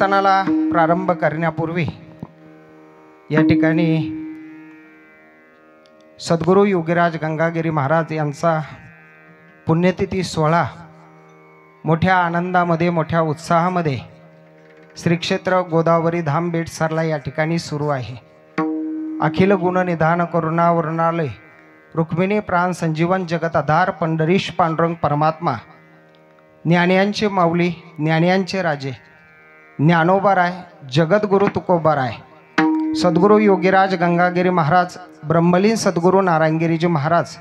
कीर्तनाला प्रारंभ करण्यापूर्वी या ठिकाणी सद्गुरू योगीराज गंगागिरी महाराज यांचा पुण्यतिथी सोहळा मोठ्या आनंदामध्ये मोठ्या उत्साहामध्ये श्री क्षेत्र गोदावरी धाम बेटसरला या ठिकाणी सुरू आहे। अखिल गुण निधान करुणा वर्णालय रुक्मिणी प्राण संजीवन जगत आधार पंढरीश पांडुरंग परमात्मा ज्ञानियांचे माऊली ज्ञानियांचे राजे ज्ञानोबाराय जगद्गुरु तुकोबाराय सद्गुरू योगीराज गंगागिरी महाराज ब्रह्मलीन सद्गुरू नारायणगिरीजी महाराज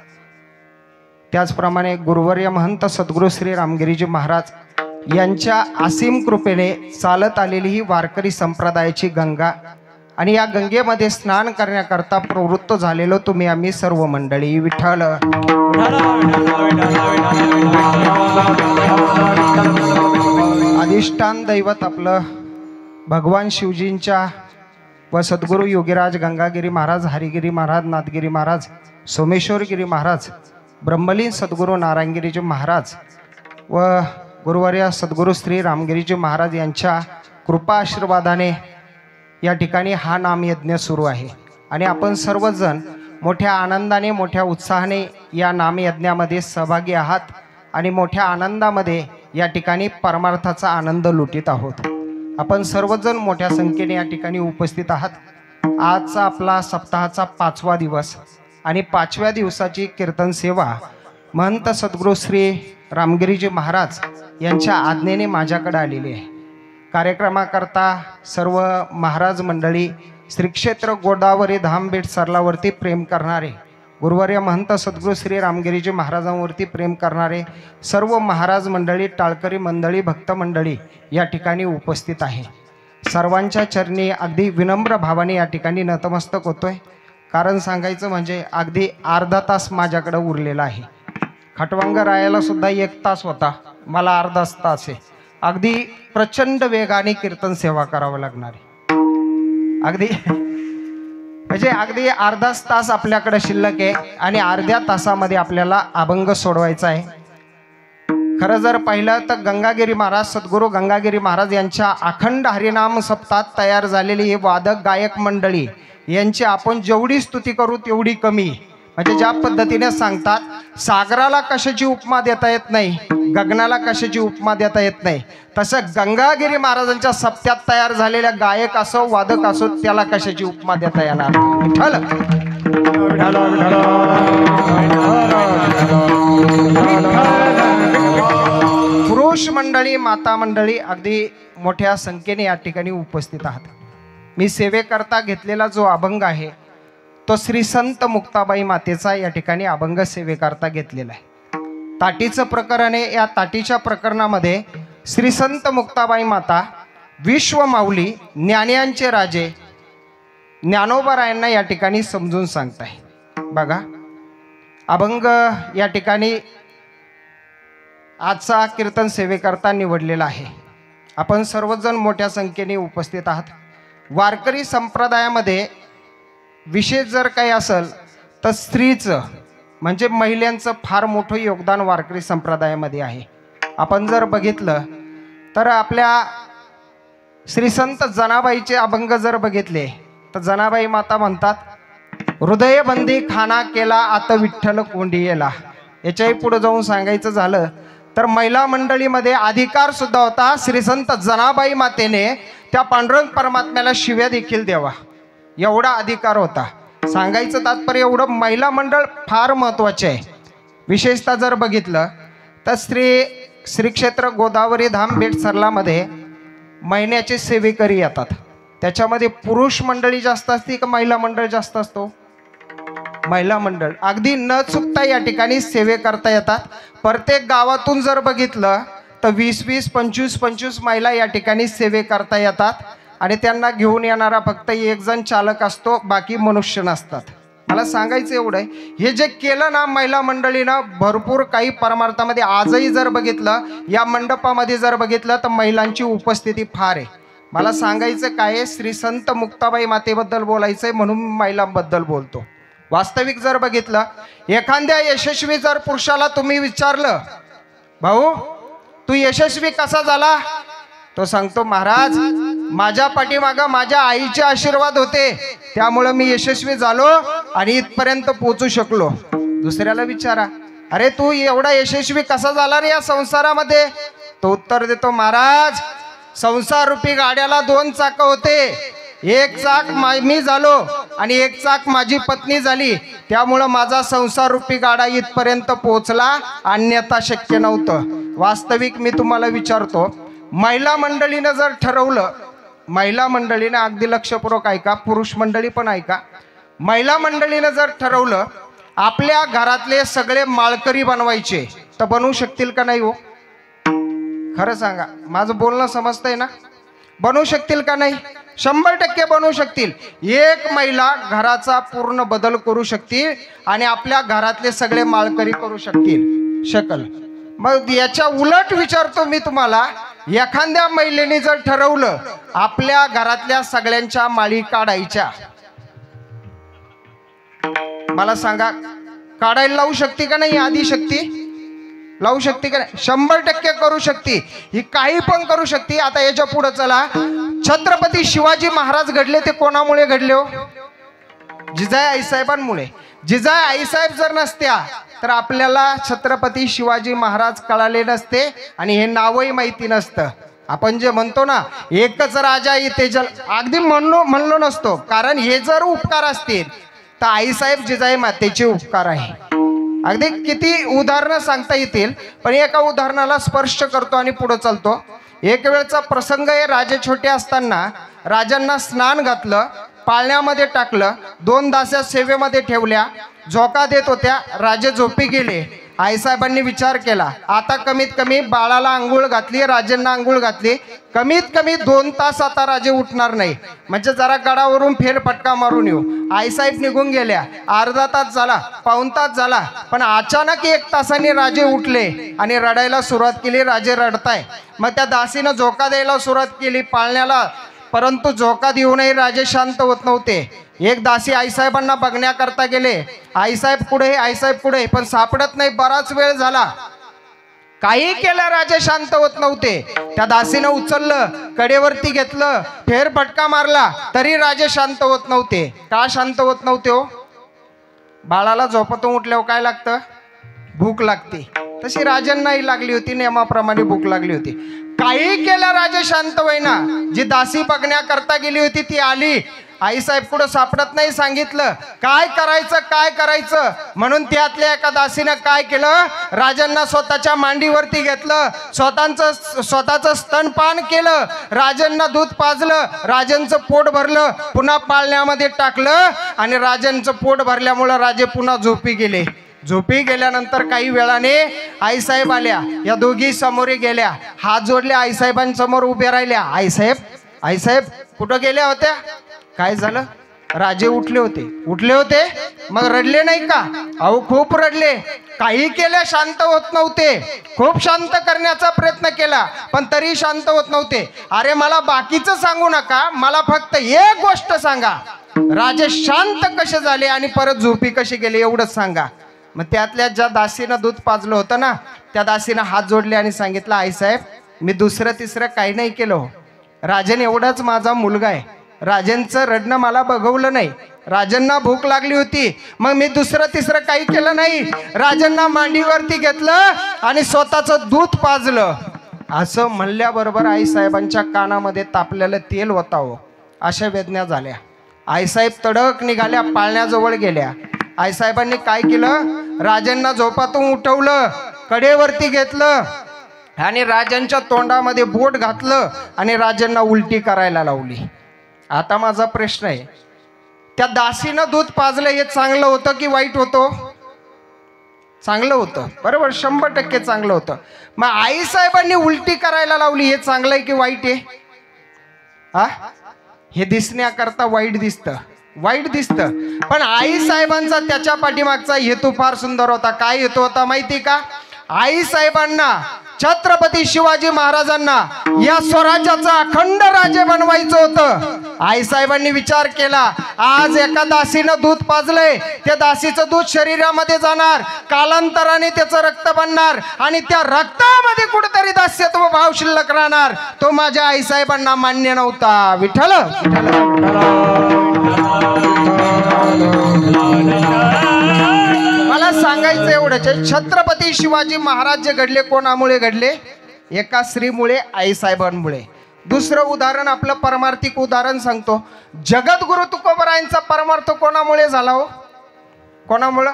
त्याचप्रमाणे गुरुवर्य महंत सद्गुरू श्री रामगिरीजी महाराज यांच्या असीम कृपेने चालत आलेली ही वारकरी संप्रदायाची गंगा आणि या गंगेमध्ये स्नान करण्याकरता प्रवृत्त झालेलो तुम्ही आम्ही सर्व मंडळी विठ्ठल अधिष्ठान दैवत आपलं भगवान शिवजींच्या व सद्गुरू योगीराज गंगागिरी महाराज हरिगिरी महाराज नाथगिरी महाराज सोमेश्वरगिरी महाराज ब्रह्मलीन सद्गुरू नारायणगिरीजी महाराज व गुरुवर्य सद्गुरू श्री रामगिरीजी महाराज यांच्या कृपा आशीर्वादाने या ठिकाणी हा नामयज्ञ सुरू आहे आणि आपण सर्वजण मोठ्या आनंदाने मोठ्या उत्साहाने या नामयज्ञामध्ये सहभागी आहात आणि मोठ्या आनंदामध्ये या ठिकाणी परमार्थाचा आनंद लुटीत आहोत। आपण सर्वजण मोठ्या संख्येने या ठिकाणी उपस्थित आहात। आजचा आपला सप्ताहाचा 5वा दिवस आणि 5व्या दिवसाची कीर्तन सेवा महंत सद्गुरू श्री रामगिरीजी महाराज यांच्या आज्ञेने माझ्याकडे आलेली आहे। कार्यक्रमाकरता सर्व महाराज मंडळी श्री क्षेत्र गोदावरी धाम बेटसरलावरती प्रेम करणारे गुरुवर्य महंत सद्गुरू श्री रामगिरीजी महाराजांवरती प्रेम करणारे सर्व महाराज मंडळी टाळकरी मंडळी भक्त मंडळी या ठिकाणी उपस्थित आहे। सर्वांच्या चरणी अगदी विनम्र भावाने या ठिकाणी नतमस्तक होतोय। कारण सांगायचं म्हणजे अगदी अर्धा तास माझ्याकडे उरलेला आहे। खटवांग रायाला सुद्धा 1 तास होता, मला अर्धा तास आहे। अगदी प्रचंड वेगाने कीर्तन सेवा करावं लागणार आहे। अगदी अर्धा तास आपल्याकडे शिल्लक आहे आणि अर्ध्या तासामध्ये आपल्याला अभंग सोडवायचा आहे। खरं जर पाहिलं तर गंगागिरी महाराज सद्गुरू गंगागिरी महाराज यांच्या अखंड हरिनाम सप्ताहात तयार झालेली हे वादक गायक मंडळी यांची आपण जेवढी स्तुती करू तेवढी कमी। म्हणजे ज्या पद्धतीने सांगतात सागराला कशाची उपमा देता येत नाही, गगनाला कशाची उपमा देता येत नाही, तसं गंगागिरी महाराजांच्या सप्त्यात तयार झालेल्या गायक असो वादक असो त्याला कशाची उपमा देता येणार। पुरुष मंडळी माता मंडळी अगदी मोठ्या संख्येने या ठिकाणी उपस्थित आहात। मी सेवेकरता घेतलेला जो अभंग आहे तो श्री संत मुक्ताबाई मातेचा या ठिकाणी अभंग सेवेकरता घेतलेला आहे। ताटीचं प्रकरण आहे। या ताटीच्या प्रकरणामध्ये श्री संत मुक्ताबाई माता विश्व माऊली ज्ञानियांचे राजे ज्ञानोबारायांना या ठिकाणी समजून सांगताय। बघा अभंग या ठिकाणी आजचा कीर्तन सेवेकरता निवडलेला आहे। आपण सर्वजण मोठ्या संख्येने उपस्थित आहात। वारकरी संप्रदायामध्ये विशेष जर काही असेल तर स्त्रीचं म्हणजे महिलांचं फार मोठं योगदान वारकरी संप्रदायामध्ये आहे। आपण जर बघितलं तर आपल्या श्री संत जनाबाईचे अभंग जर बघितले तर जनाबाई माता म्हणतात हृदयबंदी खाना केला आता विठ्ठल कोंडियेला। याच्याही पुढे जाऊन सांगायचं झालं तर महिला मंडळीमध्ये अधिकार सुद्धा होता। श्री संत जनाबाई मातेने त्या पांडुरंग परमात्म्याला शिव्या देखील द्यावा एवढा अधिकार होता। सांगायचं तात्पर्य एवढं महिला मंडळ फार महत्त्वाचे आहे। विशेषतः जर बघितलं तर श्री क्षेत्र गोदावरी धाम बेटसरलामध्ये महिन्याचे सेवेकरी येतात। त्याच्यामध्ये पुरुष मंडळी जास्त असते का महिला मंडळ जास्त असतो? महिला मंडळ अगदी न चुकता या ठिकाणी सेवे करता येतात। प्रत्येक गावातून जर बघितलं तर 20-20, 25-25 महिला या ठिकाणी सेवे करता येतात आणि त्यांना घेऊन येणारा फक्त 1 जण चालक असतो, बाकी मनुष्य नसतात। मला सांगायचं एवढं आहे, हे जे केलं ना महिला मंडळीनं भरपूर काही परमार्थामध्ये आजही जर बघितलं या मंडपामध्ये जर बघितलं तर महिलांची उपस्थिती फार आहे। मला सांगायचं काय आहे, श्री संत मुक्ताबाई मातेबद्दल बोलायचं आहे म्हणून महिलांबद्दल बोलतो। वास्तविक जर बघितलं एखाद्या यशस्वी जर पुरुषाला तुम्ही विचारलं भाऊ तू यशस्वी कसा झाला, तो सांगतो महाराज माझ्या पाठीमागं माझ्या आईचे आशीर्वाद होते, त्यामुळे मी यशस्वी झालो आणि इथपर्यंत पोहोचू शकलो. दुसऱ्याला विचारा, अरे तू एवढा यशस्वी कसा झाला रे या संसारामध्ये? तो उत्तर देतो, महाराज संसार रूपी गाड्याला 2 चाक होते, एक चाक मी झालो आणि एक चाक माझी पत्नी झाली, त्यामुळं माझा संसार रूपी गाडा इथपर्यंत पोहोचला, अन्यथा शक्य नव्हतं. वास्तविक मी तुम्हाला विचारतो, महिला मंडळीनं जर ठरवलं, महिला मंडळीनं अगदी लक्षपूर्वक ऐका, पुरुष मंडळी पण ऐका, महिला मंडळीनं जर ठरवलं आपल्या घरातले सगळे माळकरी बनवायचे, तर बनवू शकतील का नाही हो? खरं सांगा, माझं बोलणं समजतंय ना? बनवू शकतील का नाही? 100% बनवू शकतील. एक महिला घराचा पूर्ण बदल करू शकतील आणि आपल्या घरातले सगळे माळकरी करू शकल. मग याच्या उलट विचारतो मी तुम्हाला, एखाद्या महिलेने जर ठरवलं आपल्या घरातल्या सगळ्यांच्या माळी काढायच्या, मला सांगा काढायला लावू शकते का नाही? आदिशक्ती लावू शकते का नाही? 100% करू शकते. ही काही पण करू शकते. आता याच्या पुढे चला, छत्रपती शिवाजी महाराज घडले ते कोणामुळे घडले हो? जिजाई आईसाहेबांमुळे. जिजाई आईसाहेब जर नसत्या तर आपल्याला छत्रपती शिवाजी महाराज कळाले नसते आणि हे नावही माहिती नसतं. आपण जे म्हणतो ना, एकच राजा इथे जल, अगदी म्हणलो नसतो, कारण हे जर उपकार असतील तर आईसाहेब जिजाई मातेचे उपकार आहे. अगदी किती उदाहरणं सांगता येतील, पण एका उदाहरणाला स्पर्श करतो आणि पुढे चालतो. एक वेळचा प्रसंग आहे, राजे छोटे असताना राजांना स्नान घातलं, पाळण्यामध्ये टाकलं, 2 दास्या सेवेमध्ये ठेवल्या, झोका देत होत्या, राजे झोपी गेले. आईसाहेबांनी विचार केला, आता कमीत कमी बाळाला आंघोळ घातली, राजांना आंघोळ घातली, कमीत कमी 2 तास आता राजे उठणार नाही, म्हणजे जरा गडावरून फेरफटका मारून येऊ. आईसाहेब निघून गेल्या. अर्धा तास झाला, पाऊण तास झाला, पण अचानक 1 तासाने राजे उठले आणि रडायला सुरुवात केली. राजे रडताय. मग त्या दासीनं झोका द्यायला सुरुवात केली पाळण्याला, परंतु झोका देऊनही राजे शांत होत नव्हते. एक दासी आईसाहेबांना बघण्याकरता गेले, आईसाहेब कुठे, आईसाहेब कुठे, पण सापडत नाही. बराच वेळ झाला, काही केलं, राजे शांत होत नव्हते. त्या दासीनं उचललं, कडेवरती घेतलं, फेरफटका मारला, तरी राजे शांत होत नव्हते. का शांत होत नव्हते हो? बाळाला झोपातून उठल्यावर काय लागतं? भूक लागते. तशी राजांनाही लागली होती, नियमाप्रमाणे भूक लागली होती. काही केलं, राजे शांत होईना. जी दासी बघण्याकरता गेली होती ती आली, आईसाहेब कुठं सापडत नाही. सांगितलं काय करायचं, म्हणून त्यातल्या एका दासीनं काय केलं, राजांना स्वतःच्या मांडीवरती घेतलं, स्वतःचं स्तनपान केलं, राजांना दूध पाजलं, राजांचं पोट भरलं, पुन्हा पाळण्यामध्ये टाकलं आणि राजांचं पोट भरल्यामुळं राजे पुन्हा झोपी गेले. झोपी गेल्यानंतर काही वेळाने आईसाहेब आल्या. या दोघी समोर गेल्या, हात जोडले, आईसाहेबांसमोर उभे राहिल्या. आईसाहेब कुठं गेल्या होत्या? काय झालं? राजे उठले होते. मग रडले नाही का? अहो खूप रडले. काही केल्या, शांत होत नव्हते. खूप शांत करण्याचा प्रयत्न केला, पण तरी शांत होत नव्हते. अरे मला बाकीचं सांगू नका, मला फक्त एक गोष्ट सांगा, राजे शांत कसे झाले आणि परत झोपी कशी गेले एवढंच सांगा. मग त्यातल्या ज्या दासीनं दूध पाजलं होतं ना, त्या दासीनं हात जोडले आणि सांगितलं, आईसाहेब मी दुसरं तिसरं काही नाही केलं, राजन एवढाच माझा मुलगा आहे. राजांचं रडणं मला बघवलं नाही. राजांना भूक लागली होती, मग मी दुसरं तिसरं काही केलं नाही. राजांना मांडीवरती घेतलं आणि स्वतःचं दूध पाजलं. असं म्हणल्याबरोबर आईसाहेबांच्या कानामध्ये तापलेलं तेल होतावं अशा वेदना झाल्या. आईसाहेब तडक निघाल्या, पाळण्याजवळ गेल्या. आईसाहेबांनी काय केलं, राजांना झोपातून उठवलं, कडेवरती घेतलं आणि राजांच्या तोंडामध्ये बोट घातलं आणि राजांना उलटी करायला लावली. आता माझा प्रश्न आहे, त्या दासीनं दूध पाजलं हे चांगलं होतं की वाईट होतं? चांगलं होतं, बरोबर, 100% चांगलं होतं. मग आईसाहेबांनी उलटी करायला लावली हे चांगलं आहे की वाईट आहे? हे दिसण्याकरता वाईट दिसतं, पण आईसाहेबांचा त्याच्या पाठीमागचा हेतू फार सुंदर होता. काय हेतू होता माहिती का? आईसाहेबांना छत्रपती शिवाजी महाराजांना या स्वराज्याचं अखंड राज्य बनवायचं होतं। आईसाहेबांनी विचार केला, आज एका दासीनं दूध पाजलंय, त्या दासीचं दूध शरीरामध्ये जाणार, कालांतराने त्याचं रक्त बनणार आणि त्या रक्तामध्ये कुठेतरी दास्यत्व भाव शिल्लक राहणार। तो माझ्या आईसाहेबांना मान्य नव्हता। विठ्ठल मला सांगायचं एवढंच, छत्रपती शिवाजी महाराज जे घडले कोणामुळे घडले? एका स्त्रीमुळे, आईसाहेबांमुळे। दुसरं उदाहरण आपलं परमार्थिक उदाहरण सांगतो। जगद्गुरु तुकोबरायांचा परमार्थ कोणामुळे झाला हो? कोणामुळे?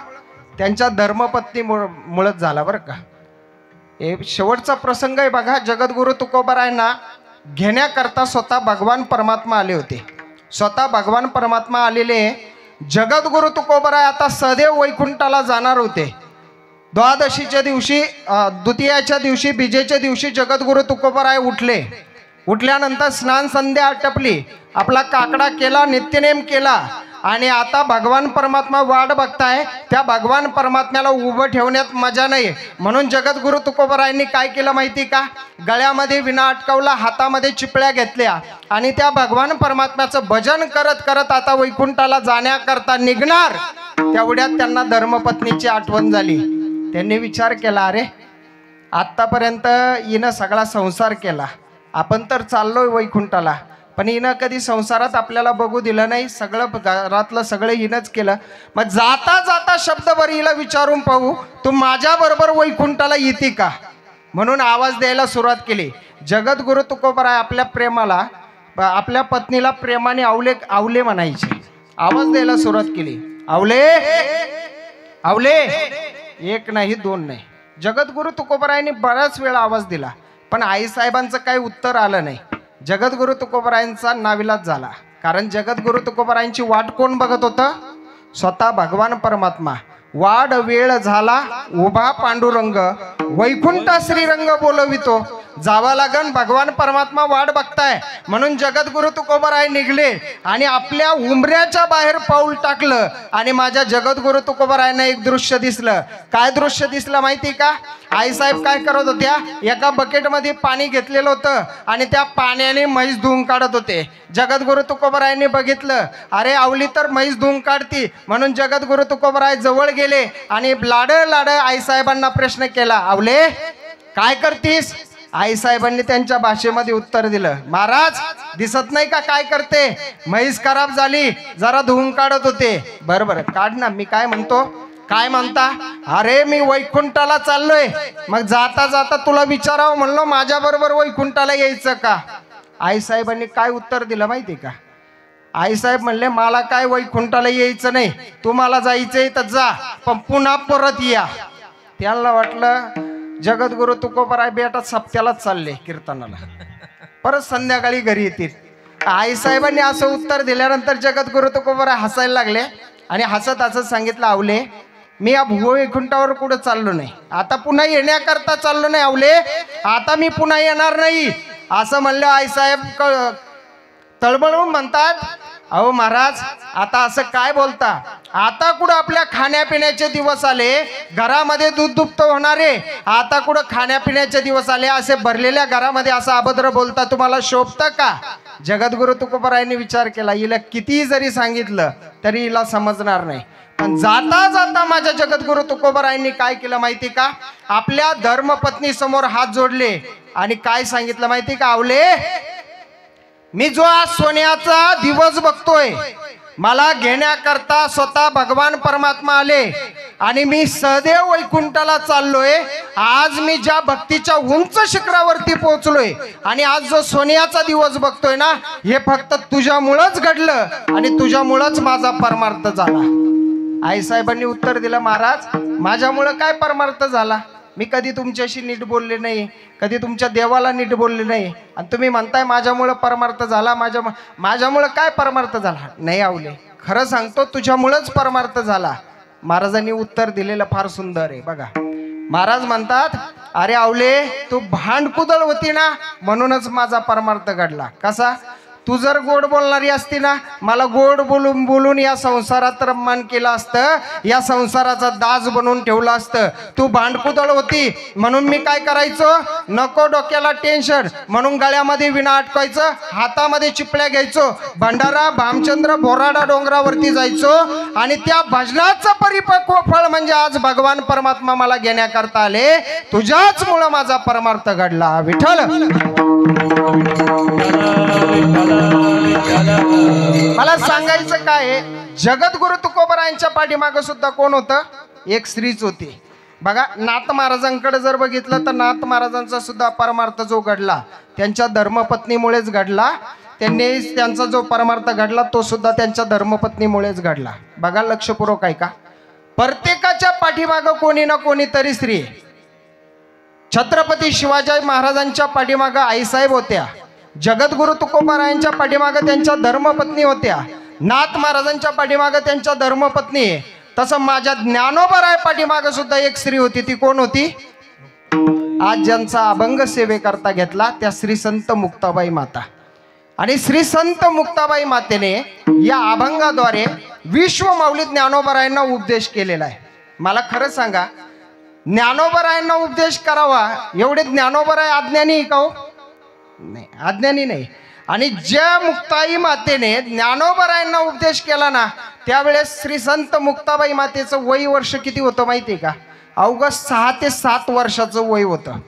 त्यांच्या धर्मपत्नीमुळेच झाला बरं का। हे शेवटचा प्रसंग आहे बघा। जगद्गुरु तुकोबरायांना घेण्याकरता स्वतः भगवान परमात्मा आले होते। स्वतः भगवान परमात्मा आलेले जगद्गुरु तुकोबराय आता सदैव वैकुंठाला जाणार होते। द्वादशीच्या दिवशी, द्वितीयाच्या दिवशी, बीजेच्या दिवशी जगद्गुरु तुकोबराय उठले। उठल्यानंतर स्नान संध्या आटपली, आपला काकडा केला, नित्यनेम केला आणि आता भगवान परमात्मा वाट बघताय। त्या भगवान परमात्म्याला उभं ठेवण्यात मजा नाही, म्हणून जगद्गुरु तुकोबरायांनी काय केलं माहिती का? गळ्यामध्ये विणा अटकवला, हातामध्ये चिपळ्या घेतल्या आणि त्या भगवान परमात्म्याचं भजन करत करत आता वैकुंठाला जाण्याकरता निघणार। तेवढ्यात त्यांना धर्मपत्नीची आठवण झाली। त्यांनी विचार केला, अरे आत्तापर्यंत हिनं सगळा संसार केला, आपण तर चाललोय वैकुंठाला, पण हिनं कधी संसारात आपल्याला बघू दिलं नाही, सगळं घरातलं सगळं हिनंच केलं। मग जाता जाता शब्दभर हिला विचारून पाहू, तू माझ्या बरोबर वैकुंठाला येते का? म्हणून आवाज द्यायला सुरुवात केली। जगद्गुरु तुकोबराय आपल्या प्रेमाला, आपल्या पत्नीला प्रेमाने आवले आवले म्हणायचे। आवाज द्यायला सुरुवात केली, आवले आवले। एक नाही, दोन नाही, जगद्गुरु तुकोबरायांनी बराच वेळा आवाज दिला, पण आईसाहेबांचं काही उत्तर आलं नाही। जगद्गुरु तुकोबरायांचा नाविलाज झाला, कारण जगद्गुरु तुकोबरायांची वाट कोण बघत होतं? स्वतः भगवान परमात्मा। वाड वेळ झाला उभा पांडुरंग, वैकुंठ श्रीरंग बोलवितो। जावा लागन, भगवान परमात्मा वाट बघताय, म्हणून जगद्गुरु तुकोबराय निघले आणि आपल्या उंबऱ्याच्या बाहेर पाऊल टाकलं आणि माझ्या जगद्गुरु तुकोबरायांना एक दृश्य दिसलं। काय दृश्य दिसलं माहिती का? आईसाहेब काय करत होत्या? एका बकेटमध्ये पाणी घेतलेलं होतं आणि त्या पाण्याने म्हैस धुवून काढत होते। जगद्गुरु तुकोबरायांनी बघितलं, अरे आवली तर म्हैस धुवून काढती, म्हणून जगद्गुरु तुकोबराय जवळ गेले आणि लाड लाड आईसाहेबांना प्रश्न केला, आवले काय करतीस? आईसाहेबांनी त्यांच्या भाषेमध्ये उत्तर दिलं, महाराज दिसत नाही का काय करते? म्हैस खराब झाली, जरा धुवून काढत होते। बरोबर, काढ ना, मी काय म्हणतो? काय म्हणता? अरे मी वैकुंठाला चाललोय, मग जाता जाता तुला विचारावं म्हणलो, माझ्या बरोबर वैकुंठाला यायचं का? आईसाहेबांनी काय उत्तर दिलं माहिती का? आईसाहेब म्हणले, मला काय वैकुंठाला यायचं नाही, तुम्हाला जायचंय तर जा, पण पुन्हा परत या। त्यांना वाटलं जगद्गुरु तुकोबराय बेटा सप्त्यालाच चालले कीर्तनाला, परत संध्याकाळी घरी येतील। आईसाहेबांनी असं उत्तर दिल्यानंतर जगद्गुरु तुकोबराय हसायला लागले आणि हसत हसत सांगितलं, आवले मी या भूवैकुंठावर कुठं चाललो नाही, आता पुन्हा येण्याकरता चाललो नाही आवले, आता मी पुन्हा येणार नाही। असं म्हणलं आईसाहेब तळमळून म्हणतात, अहो महाराज आता असं काय बोलता? आता कुठं आपल्या खाण्यापिण्याचे दिवस आले, घरामध्ये दूध दुभत होणारे, आता कुठं खाण्यापिण्याचे दिवस आले, असे भरलेल्या घरामध्ये असं अभद्र बोलता तुम्हाला शोभतं का? जगद्गुरु तुकोबरायांनी विचार केला, हिला किती जरी सांगितलं तरी हिला समजणार नाही। पण जाता जाता माझ्या जगद्गुरु तुकोबरायांनी काय केलं माहिती का? आपल्या धर्मपत्नी समोर हात जोडले आणि काय सांगितलं माहिती का? आवले मी जो आज सोन्याचा दिवस बघतोय, मला घेण्याकरता स्वतः भगवान परमात्मा आले आणि मी सदैव वैकुंठाला चाललोय। आज मी ज्या भक्तीच्या उंच शिखरावरती पोहोचलोय आणि आज जो सोन्याचा दिवस बघतोय ना, हे फक्त तुझ्यामुळंच घडलं आणि तुझ्यामुळंच माझा परमार्थ झाला। आईसाहेबांनी उत्तर दिलं, महाराज माझ्यामुळं काय परमार्थ झाला? मी कधी तुमच्याशी नीट बोलले नाही, कधी तुमच्या देवाला नीट बोलले नाही, आणि तुम्ही म्हणताय माझ्यामुळं परमार्थ झाला। माझ्यामुळं काय परमार्थ झाला? नाही आवले, खरं सांगतो तुझ्यामुळंच परमार्थ झाला। महाराजांनी उत्तर दिलेलं फार सुंदर आहे बघा। महाराज म्हणतात, अरे आवले तू भांडकुदळ होती ना, म्हणूनच माझा परमार्थ घडला। कसा? तू जर गोड बोलणारी असती ना, मला गोड बोलून बोलून या संसारात रम्मान केलं असतं, या संसाराचा दाज बनवून ठेवलं असतं. तू भांडकुदळ होती म्हणून मी काय करायचो, नको डोक्याला टेन्शन म्हणून गळ्यामध्ये विणा अटकायचं, हातामध्ये चिपळ्या घ्यायचो, भंडारा भामचंद्र बोराडा डोंगरावरती जायचो आणि त्या भजनाचं परिपक्व फळ म्हणजे आज भगवान परमात्मा मला घेण्याकरता आले. तुझ्याच मुळे माझा परमार्थ घडला विठ्ठल. मला सांगायचं काय, जगद्गुरु तुकोबरायांच्या पाठीमागे सुद्धा कोण होतं, एक स्त्रीच होती. बघा, नाथ महाराजांकडे जर बघितलं तर नाथ महाराजांचा सुद्धा परमार्थ जो घडला त्यांच्या धर्मपत्नीमुळेच घडला. त्यांनी त्यांचा जो परमार्थ घडला तो सुद्धा त्यांच्या धर्मपत्नीमुळेच घडला. बघा लक्षपूर्वक ऐका, प्रत्येकाच्या पाठीमागं कोणी ना कोणी तरी स्त्री. छत्रपती शिवाजी महाराजांच्या पाठीमागं आईसाहेब होत्या, जगद्गुरु तुकोबारायांच्या पाठीमागं त्यांच्या धर्मपत्नी होत्या, नाथ महाराजांच्या पाठीमागं त्यांच्या धर्मपत्नी. तसं माझ्या ज्ञानोबाराय पाठीमागं सुद्धा एक स्त्री होती. ती कोण होती, आज ज्यांचा अभंग सेवेकरता घेतला त्या श्री संत मुक्ताबाई माता. आणि श्री संत मुक्ताबाई मातेने या अभंगाद्वारे विश्व माऊली ज्ञानोबारायांना उपदेश केलेला आहे. मला खरं सांगा, ज्ञानोबारायांना उपदेश करावा एवढे ज्ञानोबाराय अज्ञानी का हो? नाही, अज्ञानी नाही. आणि ज्या मुक्ताई मातेने ज्ञानोबारायांना उपदेश केला ना, त्यावेळेस श्री संत मुक्ताबाई मातेचं वय वर्ष किती होतं माहिती आहे का, अवघं 6 ते 7 वर्षाचं वय होतं.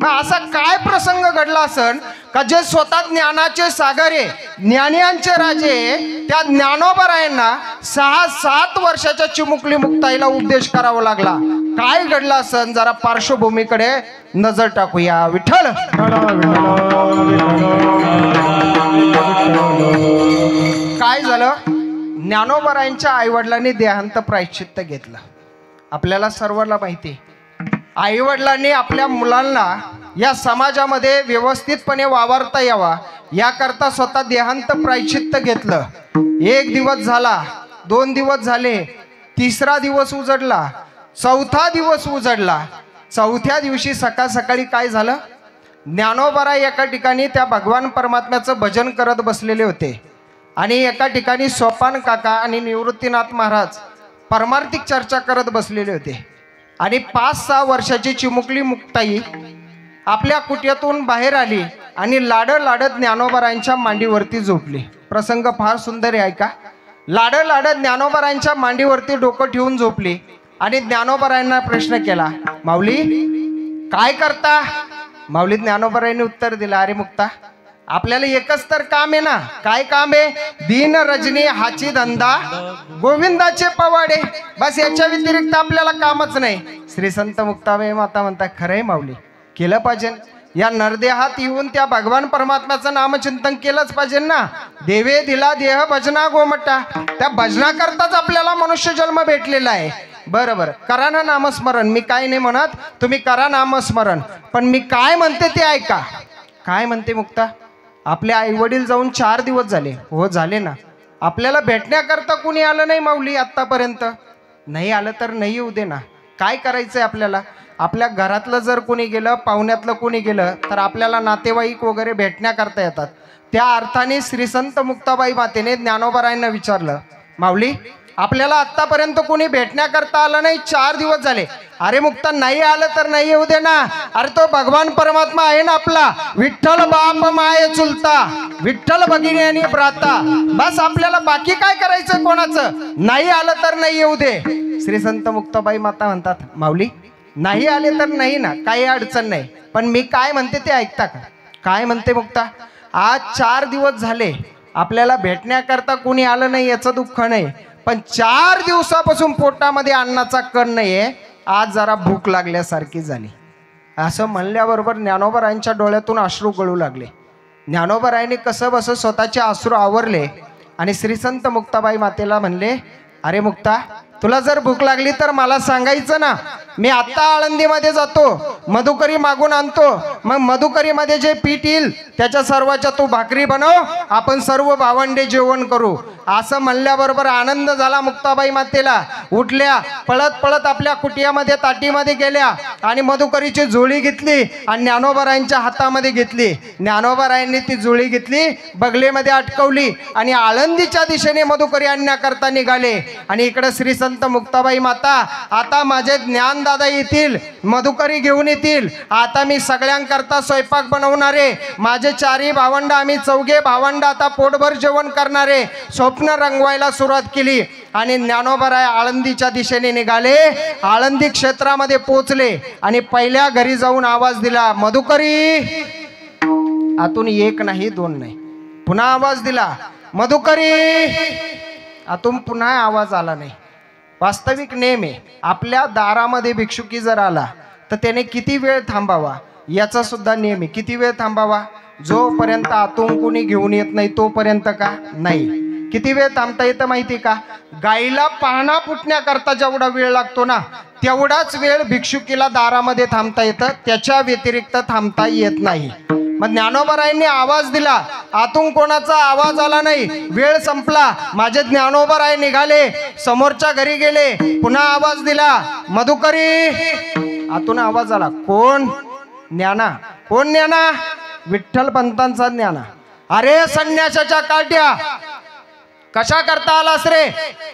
मग असा काय प्रसंग घडला असन का जे स्वतः ज्ञानाचे सागरे ज्ञानियांचे राजे त्या ज्ञानोबारायांना 6-7 वर्षाच्या चिमुकली मुक्ताईला उपदेश करावा लागला. काय घडलं असन जरा पार्श्वभूमीकडे नजर टाकूया विठ्ठल. काय झालं, ज्ञानोबारायांच्या आईवडिलांनी देहांत प्रायश्चित्त घेतलं. आपल्याला सर्वांना माहिती, आईवडिलांनी आपल्या मुलांना या समाजामध्ये व्यवस्थितपणे वावरता यावा याकरता स्वतः देहांत प्रायश्चित्त घेतलं. 1 दिवस झाला, 2 दिवस झाले, 3रा दिवस उजडला, 4था दिवस उजडला. 4थ्या दिवशी सकाळ सकाळी काय झालं, ज्ञानोबाराय एका ठिकाणी त्या भगवान परमात्म्याचं भजन करत बसलेले होते आणि एका ठिकाणी सोपान काका आणि निवृत्तीनाथ महाराज परमार्थिक चर्चा करत बसलेले होते. आणि 5-6 वर्षाची चिमुकली मुक्ताई आपल्या कुट्यातून बाहेर आली आणि लाडत ज्ञानोबारायांच्या मांडीवरती झोपली. प्रसंग फार सुंदर आहे ऐका. लाडत ज्ञानोबारायांच्या मांडीवरती डोकं ठेवून झोपली आणि ज्ञानोबारायांना प्रश्न केला, माऊली काय करता. माऊली ज्ञानोबारायांनी उत्तर दिलं, अरे मुक्ता, आपल्याला एकच तर काम आहे ना. काय काम आहे, दिन रजनी हाची धंदा गोविंदाचे पवाडे, बस याच्या व्यतिरिक्त आपल्याला कामच नाही. श्री संत मुक्ताबाई माता म्हणतात, खरंय माऊली, केलं पाहिजे. या नरदेहात येऊन त्या भगवान परमात्म्याचं नामचिंतन केलंच पाहिजे ना. देवे दिला देह भजना गोमटा, त्या भजनाकरताच आपल्याला मनुष्य जन्म भेटलेला आहे. बरोबर, करा ना नामस्मरण, मी काय नाही म्हणत, तुम्ही करा नामस्मरण, पण मी काय म्हणते ते ऐका. काय म्हणते मुक्ता, आपले आई वडील जाऊन 4 दिवस झाले. हो झाले ना, आपल्याला भेटण्याकरता कुणी आलं नाही माऊली आतापर्यंत. नाही आलं तर नाही येऊ दे ना. काय करायचंय आपल्याला, आपल्या घरातलं जर कोणी गेलं, पाहुण्यातलं कोणी गेलं तर आपल्याला नातेवाईक वगैरे भेटण्याकरता येतात. त्या अर्थाने श्री संत मुक्ताबाई मातेने ज्ञानोबारायांना विचारलं, माऊली आपल्याला आतापर्यंत कोणी भेटण्याकरता आलं नाही, 4 दिवस झाले. अरे मुक्ता, नाही आलं तर नाही येऊ दे ना. अरे तो भगवान परमात्मा आहे ना आपला, विठ्ठल बाप माये चुलता, विठ्ठल भगिनी आणि भ्राता, बस आपल्याला बाकी काय करायचं कोणाचं. नाही आलं तर नाही येऊ दे. श्री संत मुक्ताबाई माता म्हणतात, माऊली नाही आले तर नाही ना, काही अडचण नाही, पण मी काय म्हणते ते ऐकता का. काय म्हणते मुक्ता, आज 4 दिवस झाले आपल्याला भेटण्याकरता कोणी आलं नाही याचं दुःख नाही, पण 4 दिवसापासून पोटामध्ये अन्नाचा कण नाहीये, आज जरा भूक लागल्यासारखी झाली. असं म्हणल्याबरोबर ज्ञानोबारायांच्या डोळ्यातून अश्रू गळू लागले. ज्ञानोबारायांनी कसं बसं स्वतःचे अश्रू आवरले आणि श्री संत मुक्ताबाई मातेला म्हणले, अरे मुक्ता, तुला जर भूक लागली तर मला सांगायचं ना, मी आत्ता आळंदीमध्ये जातो, मधुकरी मागून आणतो, मग मधुकरीमध्ये जे पीठ येईल त्याच्या सर्वाच्या तू भाकरी बनव, आपण सर्व भावंडे जेवण करू. असं म्हणल्याबरोबर आनंद झाला मुक्ताबाई मातेला. उठल्या, पळत पळत आपल्या कुटियामध्ये ताटीमध्ये गेल्या आणि मधुकरीची झोळी घेतली आणि ज्ञानोबारायांच्या हातामध्ये घेतली. ज्ञानोबारायांनी ती झोळी घेतली, बगलेमध्ये अटकवली आणि आळंदीच्या दिशेने मधुकरी आणण्याकरता निघाले. आणि इकडे श्री संत मुक्ताबाई माता, आता माझे ज्ञानदादा येतील, मधुकरी घेऊन येतील, आता मी सगळ्यांकरता स्वयंपाक बनवणारे, माझे चारही भावंड, आम्ही चौघे भावंड आता पोटभर जेवण करणारे, स्वप्न रंगवायला सुरुवात केली. आणि ज्ञानोबाराय आळंदीच्या दिशेने निघाले. आळंदी क्षेत्रामध्ये पोहोचले आणि पहिल्या घरी जाऊन आवाज दिला, मधुकरी. आतून एक नाही दोन नाही, पुन्हा आवाज दिला, मधुकरी. आतून पुन्हा आवाज आला नाही. वास्तविक नेम आहे, आपल्या दारामध्ये भिक्षुकी जर आला तर त्याने किती वेळ थांबावा याचा सुद्धा नेम आहे. किती वेळ थांबावा? जोपर्यंत आतून कोणी घेऊन येत नाही तोपर्यंत का नाही. किती वेळ थांबता येतं माहिती का? गाईला पाहणा फुटण्याकरता जेवढा वेळ लागतो ना, तेवढाच वेळ भिक्षुकीला दारामध्ये थांबता येतं, त्याच्या व्यतिरिक्त थांबता येत नाही. मग ज्ञानोबारायांनी आवाज दिला, आतून कोणाचा आवाज आला नाही, वेळ संपला. माझे ज्ञानोबाराय निघाले, समोरच्या घरी गेले, पुन्हा आवाज दिला, मधुकरी. आतून आवाज आला, कोण? ज्ञाना. कोण ज्ञाना? विठ्ठल पंतांचा ज्ञाना. अरे संन्यासाच्या काट्या, कशा करता आलास रे?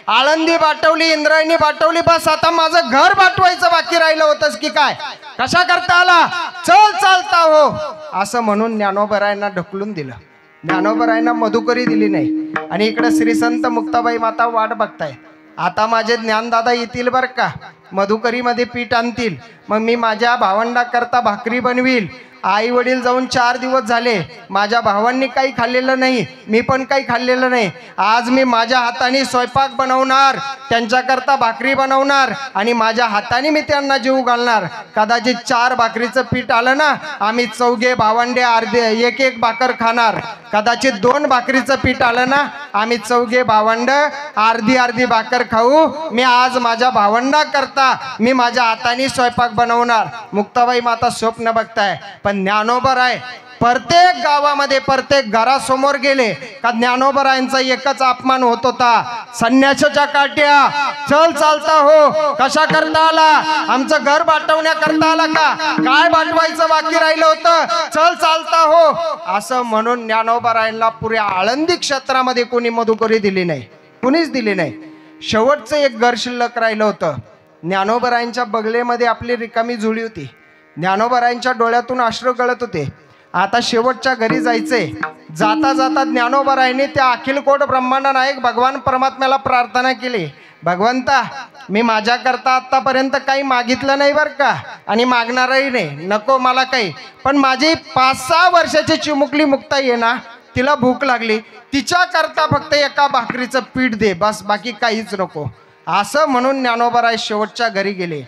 आळंदी बाटवली, इंद्रायणी बाटवली, बस आता माझं घर बाटवायचं बाकी राहिलं होतंस की काय? कशा करता आला? चल चालता हो, असं म्हणून ज्ञानोबारायांना ढकलून दिलं. ज्ञानोबारायांना मधुकरी दिली नाही. आणि इकडे श्री संत मुक्ताबाई माता वाट बघताय, आता माझे ज्ञानदादा येतील बर का, मधुकरीमध्ये पीठ आणतील, मग मी माझ्या भावंडाकरता भाकरी बनवील. आई वडील जाऊन 4 दिवस झाले, माझ्या भावांनी काही खाल्लेलं नाही, मी पण काही खाल्लेलं नाही. आज मी माझ्या हाताने स्वयंपाक बनवणार, त्यांच्याकरता भाकरी बनवणार आणि माझ्या हाताने मी त्यांना जीव घालणार. कदाचित 4 भाकरीचं पीठ आलं ना, आम्ही चौघे भावंडे अर्धे एक एक भाकर खाणार. कदाचित 2 भाकरीचं पीठ आलं ना, आम्ही चौघे भावंड अर्धी अर्धी भाकर खाऊ. मी आज माझ्या भावंडाकरता मी माझ्या हाताने स्वयंपाक बनवणार. मुक्ताबाई माता स्वप्न बघताय. पण ज्ञानोबाराय प्रत्येक गावामध्ये प्रत्येक घरासमोर गेले का ज्ञानोबारायांचा एकच अपमान होत होता, संन्यासाच्या काट्या, चल चालता हो, कशा करता आला? आमचं घर बाटवण्याकरता आला का? काय बाटवायचं बाकी राहिलं होतं? चल चालता हो, असं म्हणून ज्ञानोबारायांना पुऱ्या आळंदी क्षेत्रामध्ये कोणी मधुकरी दिली नाही, कुणीच दिली नाही. शेवटचं एक घर शिल्लक राहिलं होतं. ज्ञानोबारायांच्या बगलेमध्ये आपली रिकामी झोळी होती. ज्ञानोबारायांच्या डोळ्यातून अश्रू गळत होते. आता शेवटच्या घरी जायचंय. जाता जाता ज्ञानोबारायांनी त्या अखिलकोट ब्रह्मांड नायक भगवान परमात्म्याला प्रार्थना केली, भगवंता, मी माझ्याकरता आतापर्यंत काही मागितलं नाही बरं का, आणि मागणारही नाही, नको मला काही, पण माझी 5-6 वर्षाची चिमुकली मुक्ताई आहे ना, तिला भूक लागली, तिच्याकरता फक्त एका भाकरीचं पीठ दे, बस, बाकी काहीच नको. असं म्हणून ज्ञानोबाराय शेवटच्या घरी गेले.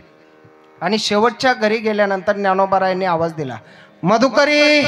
आणि शेवटच्या घरी गेल्यानंतर ज्ञानोबारायांनी आवाज दिला, मधुकरी.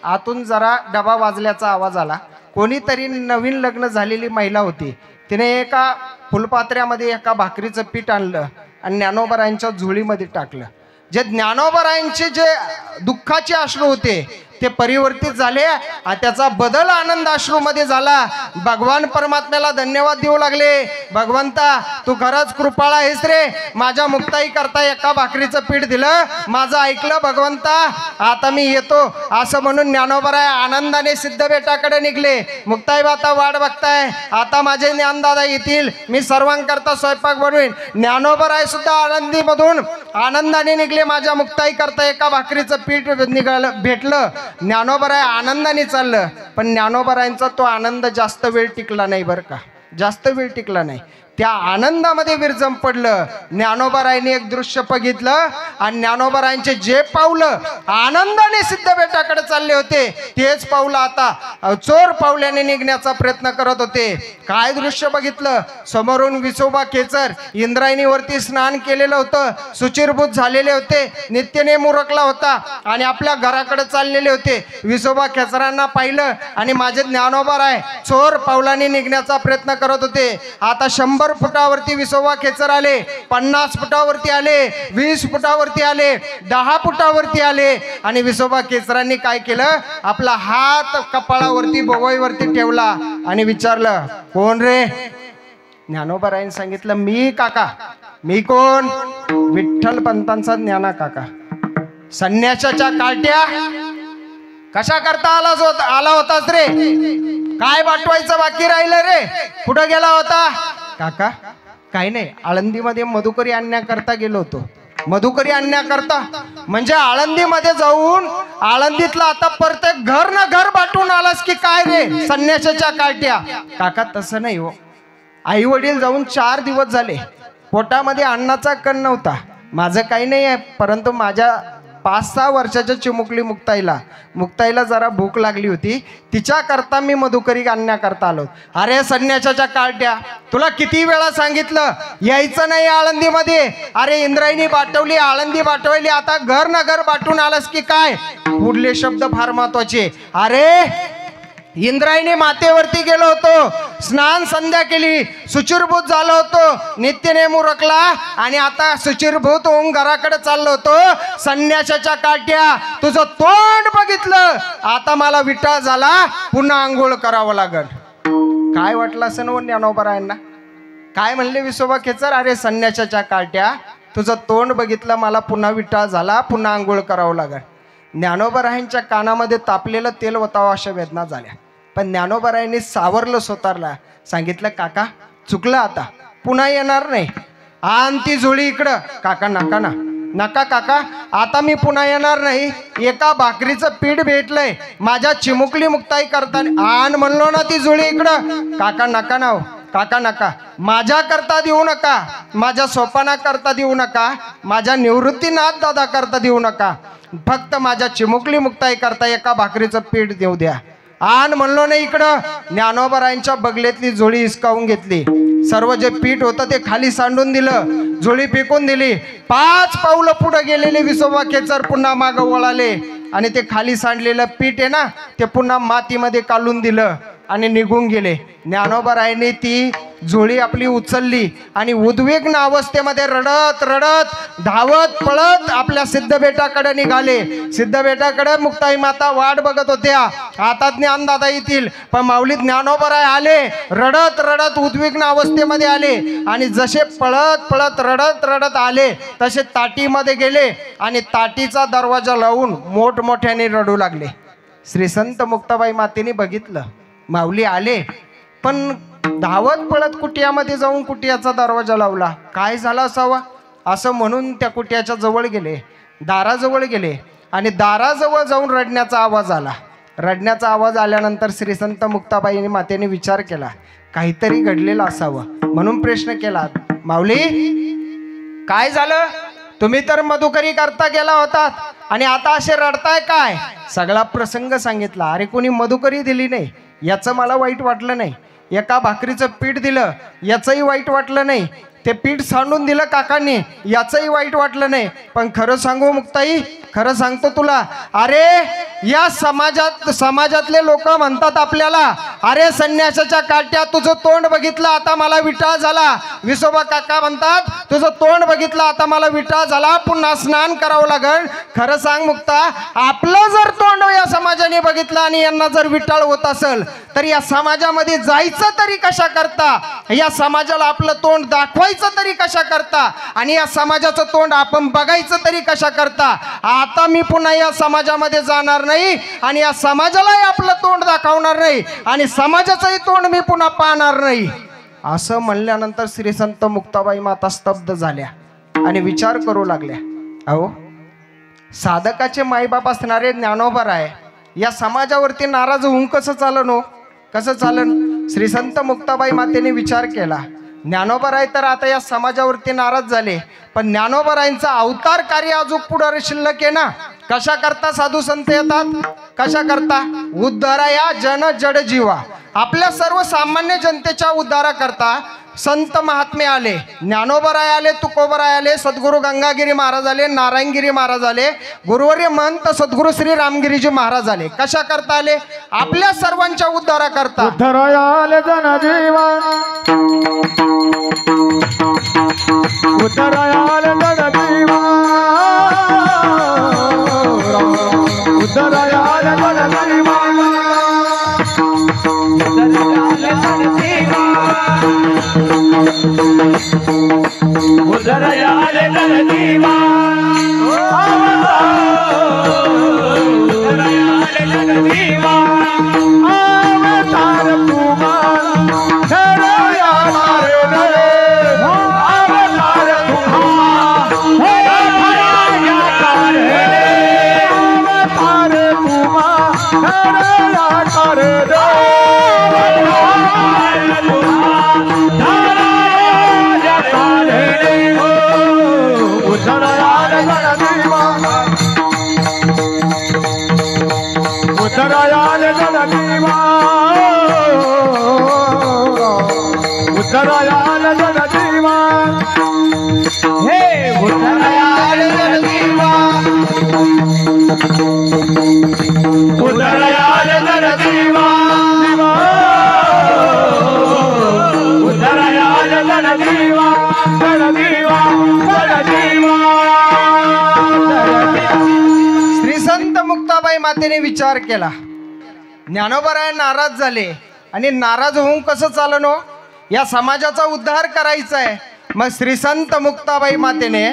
आतून जरा डबा वाजल्याचा आवाज आला. कोणीतरी नवीन लग्न झालेली महिला होती, तिने एका फुलपात्र्यामध्ये एका भाकरीचं पीठ आणलं आणि ज्ञानोबारायांच्या झोळीमध्ये टाकलं. जे ज्ञानोबारायांचे जे दुःखाचे अश्रू होते ते परिवर्तित झाले आणि त्याचा बदल आनंद अश्रूमध्ये झाला. भगवान परमात्म्याला धन्यवाद देऊ लागले, भगवंता, तू खरंच कृपाळा आहेस रे, माझ्या मुक्ताई करता एका भाकरीचं पीठ दिलं, माझं ऐकलं भगवंता, आता मी येतो. असं म्हणून ज्ञानोबाराय आनंदाने सिद्धबेटाकडे निघले. मुक्ताई माता वाट बघताय, आता माझे ज्ञानदादा येतील, मी सर्वांकरता स्वयंपाक बनवीन. ज्ञानोबाराय सुद्धा आनंदीमधून आनंदाने निघले. माझ्या मुक्ताई करता एका भाकरीचं पीठ निघालं, भेटलं. ज्ञानोबाराय आनंदाने चाललं. पण ज्ञानोबारायांचा तो आनंद जास्त वेळ टिकला नाही बरं का, जास्त वेळ टिकला नाही. त्या आनंदामध्ये विरजम पडलं. ज्ञानोबारायांनी एक दृश्य बघितलं आणि ज्ञानोबारायांचे जे पावलं आनंदाने सिद्धबेटाकडे चालले होते तेच पावलं आता चोर पावल्याने निघण्याचा प्रयत्न करत होते. काय दृश्य बघितलं? समोरून विसोबा खेचर इंद्रायणीवरती स्नान केलेलं होतं, सुचिरभूत झालेले होते, नित्यनेम उरकला होता आणि आपल्या घराकडे चाललेले होते. विसोबा खेचरांना पाहिलं आणि माझे ज्ञानोबाराय चोर पावलाने निघण्याचा प्रयत्न करत होते. आता 100 100 फुटावरती विसोबा खेचर आले, 50 फुटावरती आले, 20 फुटावरती आले, 10 फुटावरती आले. आणि विसोबा खेचरांनी काय केलं, आपला हात कपाळावरती बोवईवरती ठेवला आणि विचारलं, कोण रे? ज्ञानोबारायांनी सांगितलं, मी काका. मी कोण? विठ्ठल पंतांचा ज्ञाना काका. संन्यासाच्या काट्या कशा करता आला होतास रे? काय पाठवायचं बाकी राहिलं रे? कुठं गेला होता? काका काही नाही, आळंदीमध्ये मधुकरी आणण्याकरता गेलो होतो. मधुकरी आणण्याकरता म्हणजे आळंदीमध्ये जाऊन आळंदीतला आता प्रत्येक घर ना घर बाटून आलास की काय रे संन्यासाच्या काट्या? काका तसं नाही हो, आई वडील जाऊन 4 दिवस झाले, पोटामध्ये अन्नाचा कण नव्हता. माझं काही नाही आहे, परंतु माझ्या 5-6 वर्षाच्या चिमुकली मुक्ताईला जरा भूक लागली होती, तिच्याकरता मी मधुकरी आणण्याकरता आलो. अरे संन्यासाच्या काट्या, तुला किती वेळा सांगितलं यायचं नाही आळंदीमध्ये? अरे इंद्रायणी बाटवली, आळंदी बाटवली, आता घर ना घर बाटून आलास की काय? पुढले शब्द फार महत्वाचे. अरे इंद्रायणी मातेवरती गेलो होतो, स्नान संध्या केली, शुचिरभूत झालो होतो, नित्यनेम उरकला आणि आता शुचिरभूत होऊन घराकडे चाललो होतो. संन्यासाच्या काट्या, तुझं तोंड बघितलं, आता मला विटाळ झाला, पुन्हा आंघोळ करावं लागल. काय वाटलं असं ना ज्ञानोबारायांना? काय म्हणले विसोबा खेचर? अरे संन्यासाच्या काट्या, तुझं तोंड बघितलं, मला पुन्हा विटाळ झाला, पुन्हा आंघोळ करावं लागल. ज्ञानोबारायांच्या कानामध्ये तापलेलं तेल ओतावं अशा वेदना झाल्या. पण ज्ञानोबारायांनी सावरलं स्वतःला, सांगितलं, काका चुकलं, आता पुन्हा येणार नाही. आण ती झोळी इकडं. काका नका ना, नका काका, आता मी पुन्हा येणार नाही. एका भाकरीचं पीठ भेटलंय माझ्या चिमुकली मुक्ताई करताना, आण म्हणलो ना ती झोळी इकडं. काका नका ना, काका नका, माझ्या करता देऊ नका, माझ्या सोपाना करता देऊ नका, माझ्या निवृत्तीनाथ दादा करता देऊ नका, फक्त माझ्या चिमुकली मुक्ताई करता एका भाकरीचं पीठ देऊ द्या. आण म्हणलो नाही इकडं. ज्ञानोबारायांच्या बगलेतली झोळी हिसकावून घेतली, सर्व जे पीठ होतं ते खाली सांडून दिलं, झोळी फेकून दिली. 5 पावलं पुढे गेलेले विसोबा खेचर पुन्हा मागं वळाले आणि ते खाली सांडलेलं पीठ आहे ना, ते पुन्हा मातीमध्ये काढून दिलं आणि निघून गेले. ज्ञानोबारायांनी ती झोळी आपली उचलली आणि उद्विग्न अवस्थेमध्ये रडत रडत धावत पळत आपल्या सिद्धबेटाकडे निघाले. सिद्धबेटाकडे मुक्ताई माता वाट बघत होत्या, आता ज्ञानदादा येतील. पण माऊली ज्ञानोबाराय आले, रडत रडत उद्विग्न अवस्थेमध्ये आले आणि जसे पळत पळत रडत रडत आले तसे ताटीमध्ये गेले आणि ताटीचा दरवाजा लावून मोठमोठ्याने रडू लागले. श्री संत मुक्ताबाई मातेने बघितलं, माऊली आले, पण धावत पळत कुटियामध्ये जाऊन कुटियाचा दरवाजा लावला. काय झाला असावा असं म्हणून त्या कुटियाच्या जवळ गेले, दाराजवळ गेले आणि दाराजवळ जाऊन रडण्याचा आवाज आला. रडण्याचा आवाज आल्यानंतर श्री संत मुक्ताबाई मातेने विचार केला, काहीतरी घडलेलं असावं, म्हणून प्रश्न केला, माऊली काय झालं? तुम्ही तर मधुकरी करता गेला होतात आणि आता असे रडताय काय? सगळा प्रसंग सांगितला. अरे कोणी मधुकरी दिली नाही याचं मला वाईट वाटलं नाही, एका भाकरीचं पीठ दिलं याचंही वाईट वाटलं नाही, ते पीठ सांडून दिलं काकांनी याचंही वाईट वाटलं नाही. पण खरं सांगू मुक्ताई, खरं सांगतो तुला, अरे या समाजातले लोक म्हणतात आपल्याला, अरे संन्यासाच्या काट्या तुझं तोंड बघितलं आता मला विटाळ झाला. विसोबा काका म्हणतात, तुझं तोंड बघितलं आता मला विटाळ झाला, पुन्हा स्नान करावं लागल. खरं सांग मुक्ता, आपलं जर तोंड या समाजाने बघितलं आणि यांना जर विटाळ होत असेल तर या समाजामध्ये जायचं तरी कशा करता? या समाजाला आपलं तोंड दाखवायचं तरी कशा करता? आणि या समाजाचं तोंड आपण बघायचं तरी कशा करता? आता मी पुन्हा या समाजामध्ये जाणार नाही आणि या समाजालाही आपलं तोंड दाखवणार नाही आणि समाजाचंही तोंड मी पुन्हा पाहणार नाही. असं म्हणल्यानंतर श्री संत मुक्ताबाई माता स्तब्ध झाल्या आणि विचार करू लागल्या. अहो, साधकाचे माईबाप असणारे ज्ञानोबाराय या समाजावरती नाराज होऊन कसं चालन हो? कसं चालन? श्री संत मुक्ताबाई मातेने विचार केला, ज्ञानोबाराय तर आता या समाजावरती नाराज झाले, पण ज्ञानोबारायांचा अवतार कार्य अजून पुढे शिल्लक आहे ना. कशा करता साधू संत येतात? कशा करता? उद्धाराया जन जड जीवा, आपल्या सर्वसामान्य जनतेच्या उद्धारा करता संत महात्मे आले. ज्ञानोबाराय आले, तुकोबाराय आले, सद्गुरू गंगागिरी महाराज आले, नारायणगिरी महाराज आले, गुरुवर्य महंत सद्गुरू श्री रामगिरीजी महाराज आले. कशा करता आले? आपल्या सर्वांच्या उद्धारा करता. उद्धाराया आले जन जीवा, उतरायाल गणदेवा उतरायाल गणदेवा उतरायाल गणदेवा उतरायाल गणदेवा अवतार तुमा उतरायाल गणदेवा उतरायाल गणदेवा हे उतरायाल गणदेवा उतरायाल गणदेवा उतरायाल गणदेवा गणदेवा गणदेवा। श्री संत मुक्ताबाई मातेने विचार केला, ज्ञानोबराय नाराज झाले आणि नाराज होऊन कसं चालणं हो? या समाजाचा उद्धार करायचा आहे। मग श्री संत मुक्ताबाई मातेने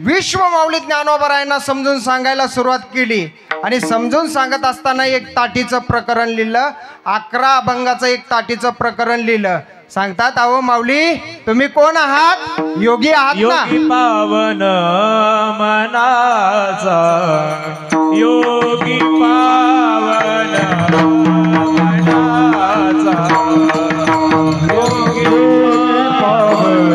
विश्व माऊली ज्ञानोबरायांना समजून सांगायला सुरुवात केली आणि समजून सांगत असताना एक ताटीचं प्रकरण लिहिलं, 11 अभंगाचं एक ताटीचं प्रकरण लिहिलं। सांगतात, अहो माऊली तुम्ही कोण आहात? योगी आहात ना? योगी पावन मनाचा योगी पावन मनाचा योगी पावन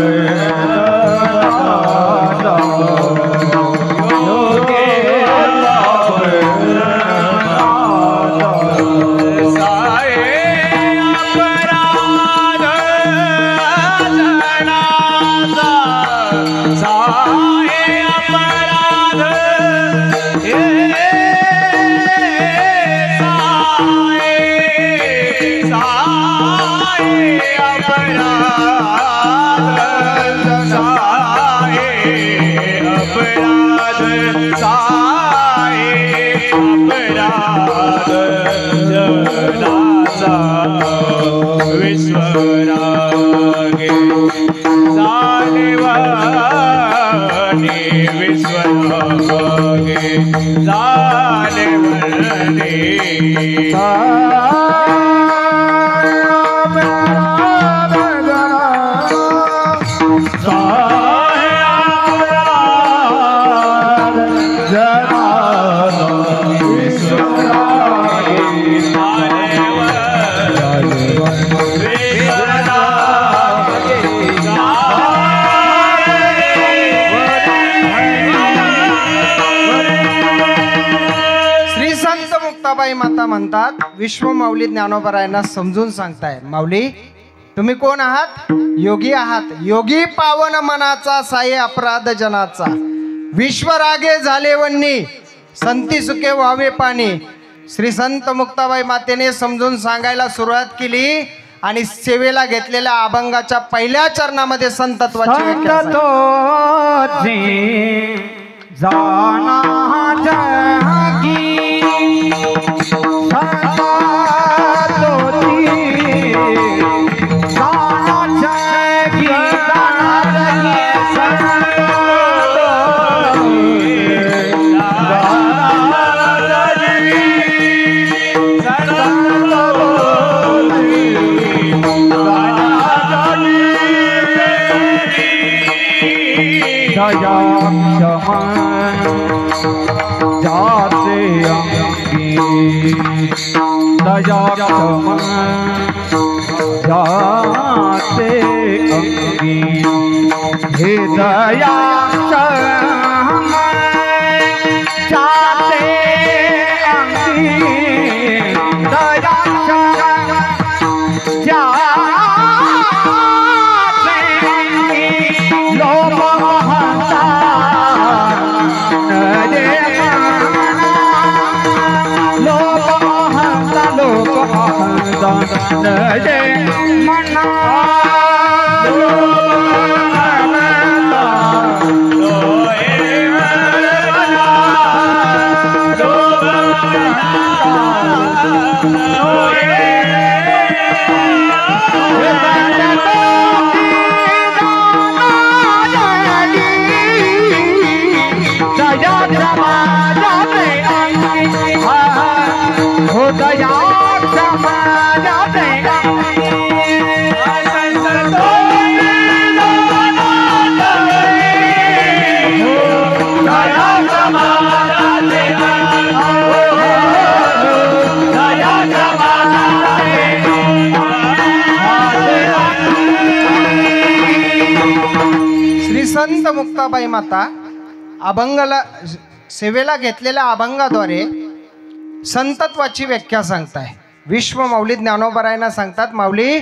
विश्वरागे जानेवाने विश्वरागे जानेवाने मुक्ताबाई माता म्हणतात, विश्व माऊली ज्ञानोबरायांना समजून सांगताय, माऊली तुम्ही कोण आहात? योगी आहात। योगी पावन मनाचा साये अपराध जनाचा, विश्वरागे झाले वन्नी संती सुखे व्हावे पाणी। श्री संत मुक्ताबाई मातेने समजून सांगायला सुरुवात केली आणि सेवेला घेतलेल्या अभंगाच्या पहिल्या चरणामध्ये संतत्वाची व्याख्या जाते अंगी जाते अंगी हृदया जाते अंगी दया जाते लोभ मना संत मुक्ताबाई माता अभंगाला सेवेला घेतलेल्या अभंगाद्वारे संतत्वाची व्याख्या सांगताय. विश्व माऊली ज्ञानोबरायांना सांगतात, माऊली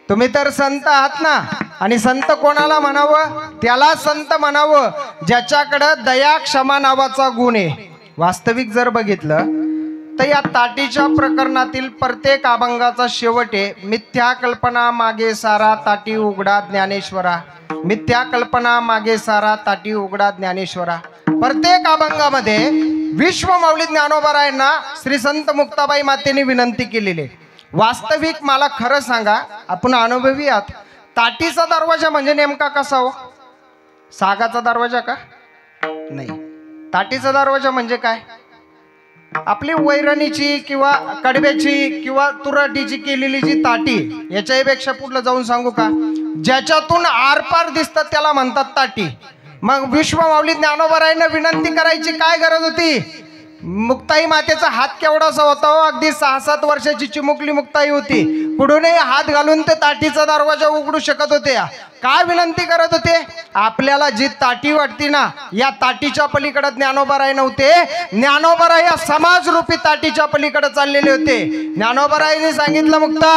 तुम्ही तर संत आहात ना, आणि संत कोणाला म्हणावं? त्याला संत म्हणावं ज्याच्याकडं दया क्षमा नावाचा गुण आहे. वास्तविक जर बघितलं तर या ताटीच्या प्रकरणातील प्रत्येक अभंगाचा शेवट आहे, मिथ्या कल्पना मागे सारा ताटी उघडा ज्ञानेश्वरा. मिथ्या कल्पना मागे सारा ताटी उघडा ज्ञानेश्वरा. प्रत्येक अभंगामध्ये विश्व माऊली ज्ञानोबरायांना श्री संत मुक्ताबाई मातेने विनंती केलेली आहे. वास्तविक मला खरं सांगा, आपण अनुभवी आहात, ताटीचा दरवाजा म्हणजे नेमका कसा हो? सागाचा दरवाजा का? नाही. ताटीचा दरवाजा म्हणजे काय? आपली वैरणीची किंवा कडब्याची किंवा तुराटीची केलेली जी ताटी, याच्यापेक्षा पुढलं जाऊन सांगू का, ज्याच्यातून आरपार दिसतं त्याला म्हणतात ताटी. मग विश्व माऊली ज्ञानोबरायांना विनंती करायची काय गरज होती? मुक्ताई मातेचा हात केवढासा होता हो? अगदी 6-7 वर्षाची चिमुकली मुक्ताई होती. पुढूनही हात घालून ते ताटीचा दरवाजा उघडू शकत होते. काय विनंती करत होते? आपल्याला जी ताटी वाटती ना, या ताटीच्या पलीकडे ज्ञानोबराय नव्हते. ज्ञानोबराय या समाजरूपी ताटीच्या पलीकडे चाललेले होते. ज्ञानोबरायांनी सांगितलं, मुक्ता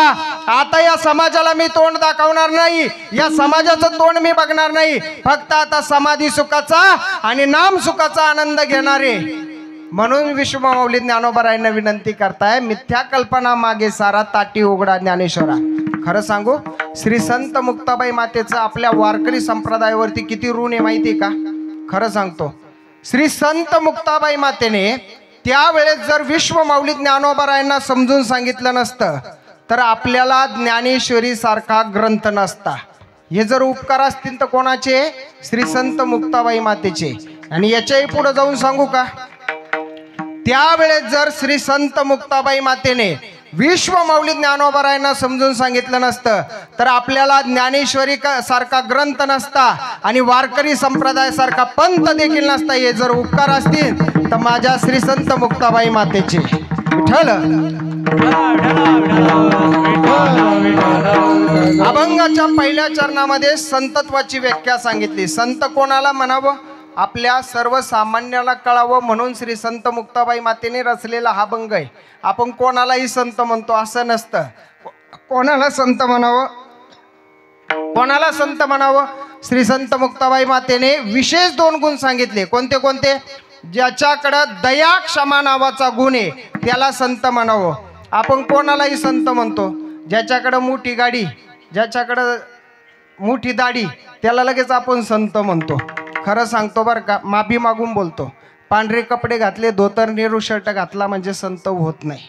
आता या समाजाला मी तोंड दाखवणार नाही, या समाजाचं तोंड मी बघणार नाही, फक्त आता समाधी सुखाचा आणि नाम सुखाचा आनंद घेणारे. म्हणून विश्व माऊली ज्ञानोबरायांना विनंती करताय, मिथ्या कल्पना मागे सारा ताटी उघडा ज्ञानेश्वरा. खरं सांगू, श्री संत मुक्ताबाई मातेचं आपल्या वारकरी संप्रदायावरती किती ऋण आहे माहिती का? खरं सांगतो, श्री संत मुक्ताबाई मातेने त्यावेळेस जर विश्व माऊली ज्ञानोबरायांना समजून सांगितलं नसतं तर आपल्याला ज्ञानेश्वरी सारखा ग्रंथ नसता. हे जर उपकार असतील तर कोणाचे? श्री संत मुक्ताबाई मातेचे. आणि याच्याही पुढे जाऊन सांगू का, त्यावेळेस जर श्री संत मुक्ताबाई मातेने विश्व माऊली ज्ञानोबरायांना समजून सांगितलं नसतं तर आपल्याला ज्ञानेश्वरी सारखा ग्रंथ नसता आणि वारकरी संप्रदायासारखा पंथ देखील नसता. हे जर उपकार असतील तर माझ्या श्री संत मुक्ताबाई मातेचे. विठ्ठल. अभंगाच्या पहिल्या चरणामध्ये संतत्वाची व्याख्या सांगितली. संत कोणाला म्हणावं? आपल्या सर्वसामान्याला कळावं म्हणून श्री संत मुक्ताबाई मातेने रचलेला हा अभंग आहे. आपण कोणालाही संत म्हणतो असं नसतं. कोणाला संत म्हणावं? कोणाला संत म्हणावं? श्री संत मुक्ताबाई मातेने विशेष 2 गुण सांगितले. कोणते कोणते? ज्याच्याकडं दया क्षमा नावाचा गुण आहे त्याला संत म्हणावं. आपण कोणालाही संत म्हणतो. ज्याच्याकडं मोठी गाडी, ज्याच्याकडं मोठी दाढी, त्याला लगेच आपण संत म्हणतो. खरं सांगतो बरं का, माफी मागून बोलतो, पांढरे कपडे घातले, धोतर नेहरू शर्ट घातला म्हणजे संत होत नाही.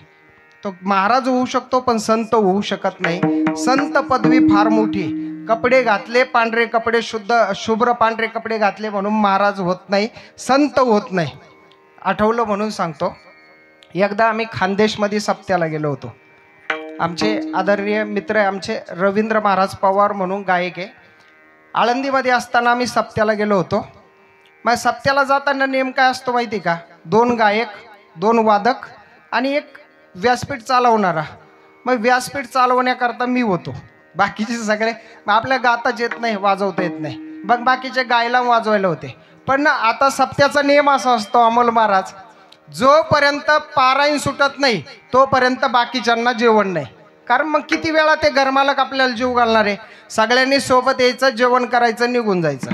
तो महाराज होऊ शकतो पण संत होऊ शकत नाही. संत पदवी फार मोठी. कपडे घातले, पांढरे कपडे, शुभ्र पांढरे कपडे घातले म्हणून महाराज होत नाही, संत होत नाही. आठवलं म्हणून सांगतो, एकदा आम्ही खानदेशमध्ये सप्त्याला गेलो होतो. आमचे आदरणीय मित्र आहे आमचे रवींद्र महाराज पवार म्हणून गायक आहे. आळंदीमध्ये असताना आम्ही सप्त्याला गेलो होतो. मग सप्त्याला जाताना नेम काय असतो माहिती का? 2 गायक, 2 वादक आणि 1 व्यासपीठ चालवणारा. मग व्यासपीठ चालवण्याकरता मी होतो. बाकीचे सगळे आपल्या गाताच येत नाही, वाजवता येत नाही, मग बाकीचे गायला वाजवायला होते. पण आता सप्त्याचा नियम असा असतो अमोल महाराज, जोपर्यंत पारायण सुटत नाही तोपर्यंत बाकीच्यांना जेवण नाही. कारण मग किती वेळा ते घरमालक आपल्याला जीव घालणार आहे. सगळ्यांनी सोबत यायचं, जेवण करायचं, निघून जायचं.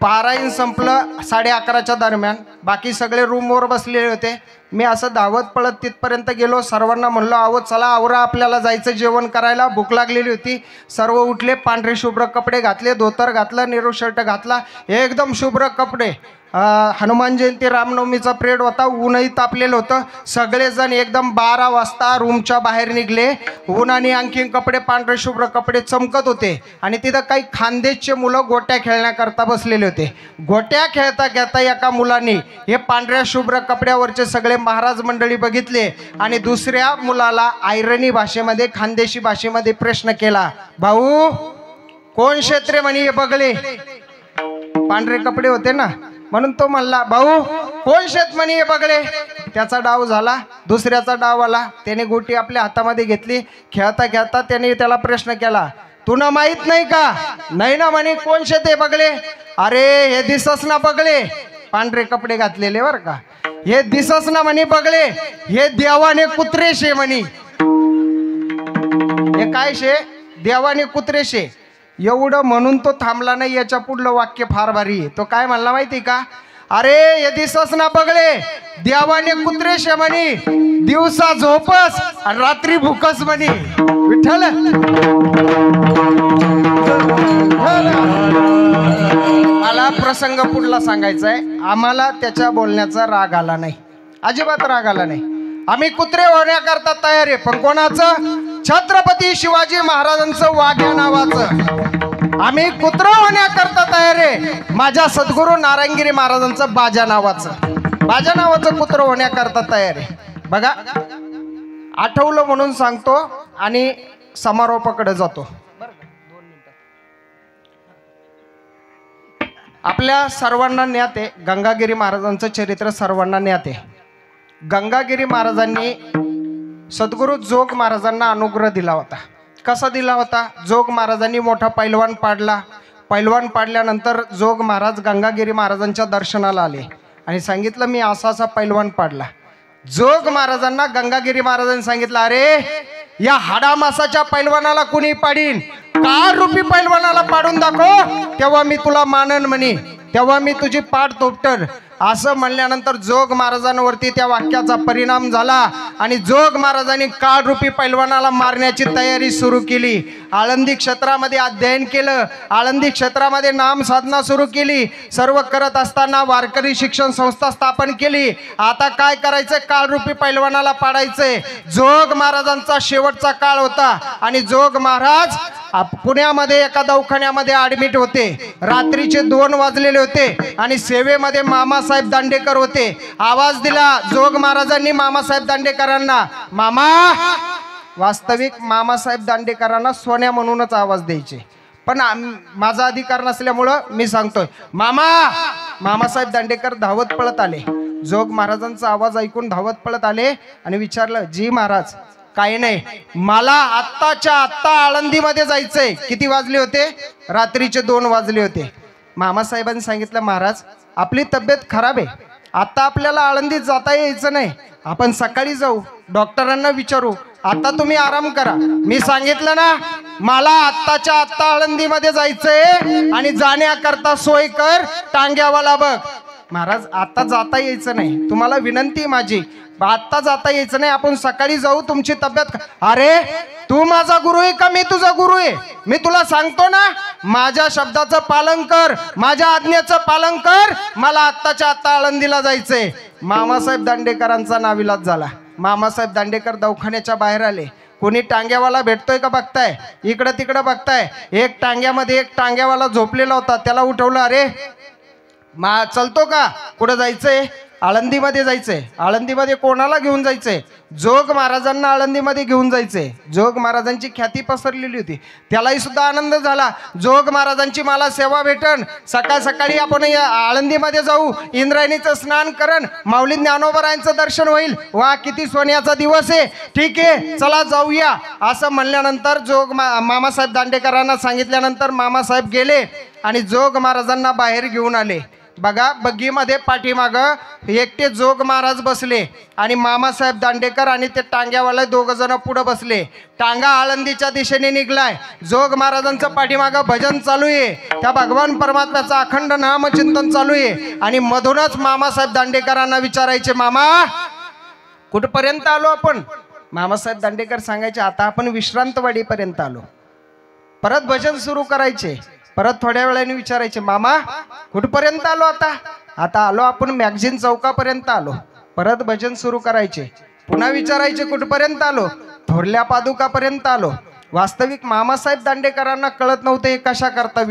पारायण संपलं 11:30च्या दरम्यान. बाकी सगळे रूमवर बसलेले होते. मी असं धावत पळत तिथपर्यंत गेलो. सर्वांना म्हणलो, आहो चला आवरा, आपल्याला जायचं जेवण करायला, भूक लागलेली होती. सर्व उठले, पांढरे शुभ्र कपडे घातले, धोतर घातलं, नेहरू शर्ट घातला, एकदम शुभ्र कपडे. हनुमान जयंती रामनवमीचा प्रेड होता, ऊनही तापलेलं होतं. सगळेजण एकदम 12 वाजता रूमच्या बाहेर निघले. उन्हाने आणखीन कपडे, पांढरे शुभ्र कपडे चमकत होते. आणि तिथं काही खानदेशचे मुलं गोट्या खेळण्याकरता बसलेले होते. गोट्या खेळता खेळता एका मुलाने हे पांढऱ्या शुभ्र कपड्यावरचे सगळे महाराज मंडळी बघितले आणि दुसऱ्या मुलाला आयरणी भाषेमध्ये, खानदेशी भाषेमध्ये प्रश्न केला, भाऊ कोण क्षेत्रे म्हणे? हे बघले पांढरे कपडे होते ना, म्हणून तो म्हणला, भाऊ कोण शेत म्हणे? हे बघले. त्याचा डाव झाला. दुसऱ्याचा डाव आला. त्याने गोटी आपल्या हातामध्ये घेतली. खेळता खेळता त्याने त्याला प्रश्न केला, तुला माहित नाही का? नाही ना म्हणे. कोण शे ते बगळे? अरे हे दिसस ना बगळे, पांढरे कपडे घातलेले बर का, हे दिसस ना म्हणे बगळे, हे देवाने कुत्रे शे म्हणे. हे काय शे? देवाने कुत्रे शे. एवढं म्हणून तो थांबला नाही. याच्या पुढलं वाक्य फार भारी आहे. तो काय म्हणला माहिती का? अरे हे दिसस ना बगळे, देवाने कुत्रे शे म्हणे, दिवसा झोपस आणि रात्री भूकस म्हणे. विठ्ठल मला प्रसंग पुढला सांगायचा आहे. आम्हाला त्याच्या बोलण्याचा राग आला नाही, अजिबात राग आला नाही. आम्ही कुत्रे होण्याकरता तयार आहे, पण कोणाचं? छत्रपती शिवाजी महाराजांचं वाघ्या नावाचं. आम्ही कुत्रा होण्याकरता तयार आहे, माझ्या सद्गुरू नारायणगिरी महाराजांचं बाजा नावाचं कुत्र होण्याकरता तयार आहे. बघा, आठवलं म्हणून सांगतो आणि समारोपाकडे जातो. आपल्या सर्वांना ज्ञात आहे, गंगागिरी महाराजांचं चरित्र सर्वांना ज्ञात आहे. गंगागिरी महाराजांनी सद्गुरू जोग महाराजांना अनुग्रह दिला होता. कसा दिला होता? जोग महाराजांनी मोठा पैलवान पाडला. पैलवान पाडल्यानंतर जोग महाराज गंगागिरी महाराजांच्या दर्शनाला आले आणि सांगितलं मी असा असा पैलवान पाडला. जोग महाराजांना गंगागिरी महाराजांनी सांगितलं, अरे या हाडामासाच्या पैलवानाला कुणी पाडीन, काळ रूपी पैलवानाला पाडून दाखव, तेव्हा मी तुला मानन म्हणे, तेव्हा मी तुझी पाठ तोपटर. असं म्हणल्यानंतर जोग महाराजांवरती त्या वाक्याचा परिणाम झाला आणि जोग महाराजांनी काळ रूपी पैलवानाला मारण्याची तयारी सुरू केली. आळंदी क्षेत्रामध्ये अध्ययन केलं, आळंदी क्षेत्रामध्ये नाम साधना सुरू केली. सर्व करत असताना वारकरी शिक्षण संस्था स्थापन केली. आता काय करायचं? काळ रूपी पैलवानाला पाडायचंय. जोग महाराजांचा शेवटचा काळ होता आणि जोग महाराज पुण्यामध्ये एका दवाखान्यामध्ये ऍडमिट होते. रात्रीचे 2 वाजलेले होते आणि सेवेमध्ये मामासाहेब दांडेकर होते. आवाज दिला जोग महाराजांनी मामासाहेब दांडेकरांना. मामा, वास्तविक मामासाहेब दांडेकरांना सोन्या म्हणूनच आवाज द्यायचे, पण माझा अधिकार नसल्यामुळं मी सांगतोय मामा. मामासाहेब दांडेकर धावत पळत आले. जोग महाराजांचा आवाज ऐकून धावत पळत आले आणि विचारलं, जी महाराज, काही नाही, मला आत्ताच्या आत्ता आळंदीमध्ये जायचंय. किती वाजले होते? रात्रीचे 2 वाजले होते. मामासाहेबांनी सांगितलं, महाराज आपली तब्येत खराब आहे, आता आपल्याला आळंदीत जाता यायचं नाही, आपण सकाळी जाऊ, डॉक्टरांना विचारू, आता तुम्ही आराम करा. मी सांगितलं ना, मला आत्ताच्या आत्ता आळंदीमध्ये जायचंय आणि जाण्याकरता सोय कर, टांग्यावाला बघ. महाराज आता जाता यायचं नाही, तुम्हाला विनंती माझी, आत्ता जाता यायचं नाही, आपण सकाळी जाऊ, तुमची तब्येत. अरे तू माझा गुरु आहे का मी तुझा गुरु आहे? मी तुला सांगतो ना, माझ्या शब्दाचं पालन कर, माझ्या आज्ञेचं पालन कर, मला आत्ताच्या आत्ता आळंदीला जायचंय. मामासाहेब दांडेकरांचा नाविलाज झाला. मामासाहेब दांडेकर दवाखान्याच्या बाहेर आले. कोणी टांग्यावाला भेटतोय का बघताय, इकडं तिकडं बघताय. एक टांग्यामध्ये एक टांग्यावाला झोपलेला होता, त्याला उठवलं. अरे चलतो का? कुठं जायचंय? आळंदीमध्ये जायचंय. आळंदीमध्ये कोणाला घेऊन जायचंय? जोग महाराजांना आळंदीमध्ये घेऊन जायचंय. जोग महाराजांची ख्याती पसरलेली होती, त्यालाही सुद्धा आनंद झाला. जोग महाराजांची मला सेवा भेटन, सकाळ सकाळी आपण आळंदीमध्ये जाऊ, इंद्रायणीचं स्नान करण, माऊली ज्ञानोबरायांचं दर्शन होईल. वा किती सोन्याचा दिवस आहे, ठीक आहे चला जाऊया. असं म्हणल्यानंतर जोग मामासाहेब दांडेकरांना सांगितल्यानंतर मामासाहेब गेले आणि जोग महाराजांना बाहेर घेऊन आले. बघा, बग्गीमध्ये पाठीमागं एकटे जोग महाराज बसले आणि मामासाहेब दांडेकर आणि ते टांग्यावाले 2 जण पुढे बसले. टांगा आळंदीच्या दिशेने निघलाय. जोग महाराजांचं पाठीमागं भजन चालू आहे, त्या भगवान परमात्म्याचं अखंड नामचिंतन चालू आहे. आणि मधूनच मामासाहेब दांडेकरांना विचारायचे, मामा कुठपर्यंत आलो आपण? मामासाहेब दांडेकर सांगायचे, आता आपण विश्रांतवाडीपर्यंत आलो. परत भजन सुरू करायचे. परत थोड्या वेळाने विचारायचे, मामा कुठपर्यंत आलो? आता आलो आपण मॅगझिन चौकापर्यंत आलो. परत भजन सुरू करायचे. पुन्हा विचारायचे, कुठपर्यंत आलो? थोरल्या पादुकापर्यंत आलो. वास्तविक मामासाहेब दांडेकरांना कळत नव्हतं हे कशा करता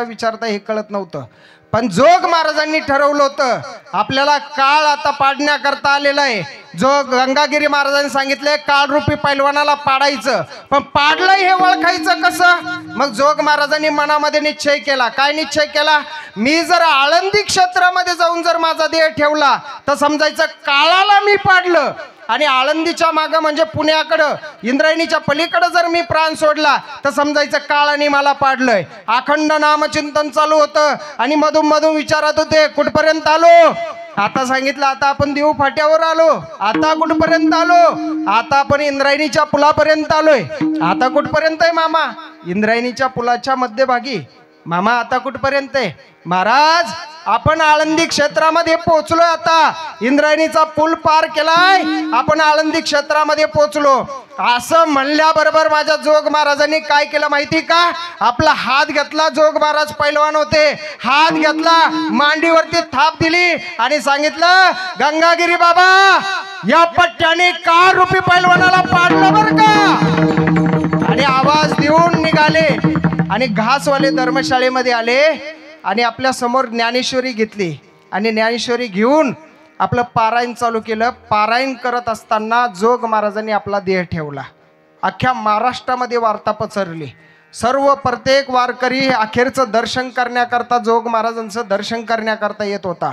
विचारताय हे कळत नव्हतं. पण जोग महाराजांनी ठरवलं होतं, आपल्याला काळ आता पाडण्याकरता आलेला आहे. जो गंगागिरी महाराजांनी सांगितले काळ रूपी पैलवानाला पाडायचं, पण पाडलंय हे ओळखायचं कसं? मग जोग महाराजांनी मनामध्ये निश्चय केला. काय निश्चय केला? मी जर आळंदी क्षेत्रामध्ये जाऊन जर माझा देह ठेवला तर समजायचं काळाला मी पाडलं, आणि आळंदीच्या मागं म्हणजे पुण्याकडं इंद्रायणीच्या पलीकडं जर मी प्राण सोडला तर समजायचं काळाने मला पाडलंय. अखंड नामचिंतन चालू होतं आणि मधून मधून विचारत होते कुठपर्यंत आलो. आता सांगितलं आता आपण देऊ फाट्यावर आलो. आता कुठपर्यंत आलो? आता आपण इंद्रायणीच्या पुलापर्यंत आलोय. आता कुठपर्यंत आहे मामा? इंद्रायणीच्या पुलाच्या मध्यभागी. मामा आता कुठपर्यंत आहे? महाराज आपण आळंदी क्षेत्रामध्ये पोहोचलोय. आता इंद्रायणीचा पूल पार केलाय, आपण आळंदी क्षेत्रामध्ये पोहोचलो. असं म्हणल्याबरोबर माझ्या जोग महाराजांनी काय केलं माहिती का? आपला हात घेतला. जोग महाराज पैलवान होते. हात घेतला, मांडीवरती थाप दिली आणि सांगितलं गंगागिरी बाबा या पट्ट्याने कार रूपी पैलवानाला पाडलं बर का. आणि आवाज देऊन निघाले आणि घासवाले धर्मशाळेमध्ये आले आणि आपल्या समोर ज्ञानेश्वरी घेतली आणि ज्ञानेश्वरी घेऊन आपलं पारायण चालू केलं. पारायण करत असताना जोग महाराजांनी आपला देह ठेवला. अख्ख्या महाराष्ट्रामध्ये वार्ता पसरली. सर्व प्रत्येक वारकरी अखेरचं दर्शन करण्याकरता जोग महाराजांचं दर्शन करण्याकरता येत होता.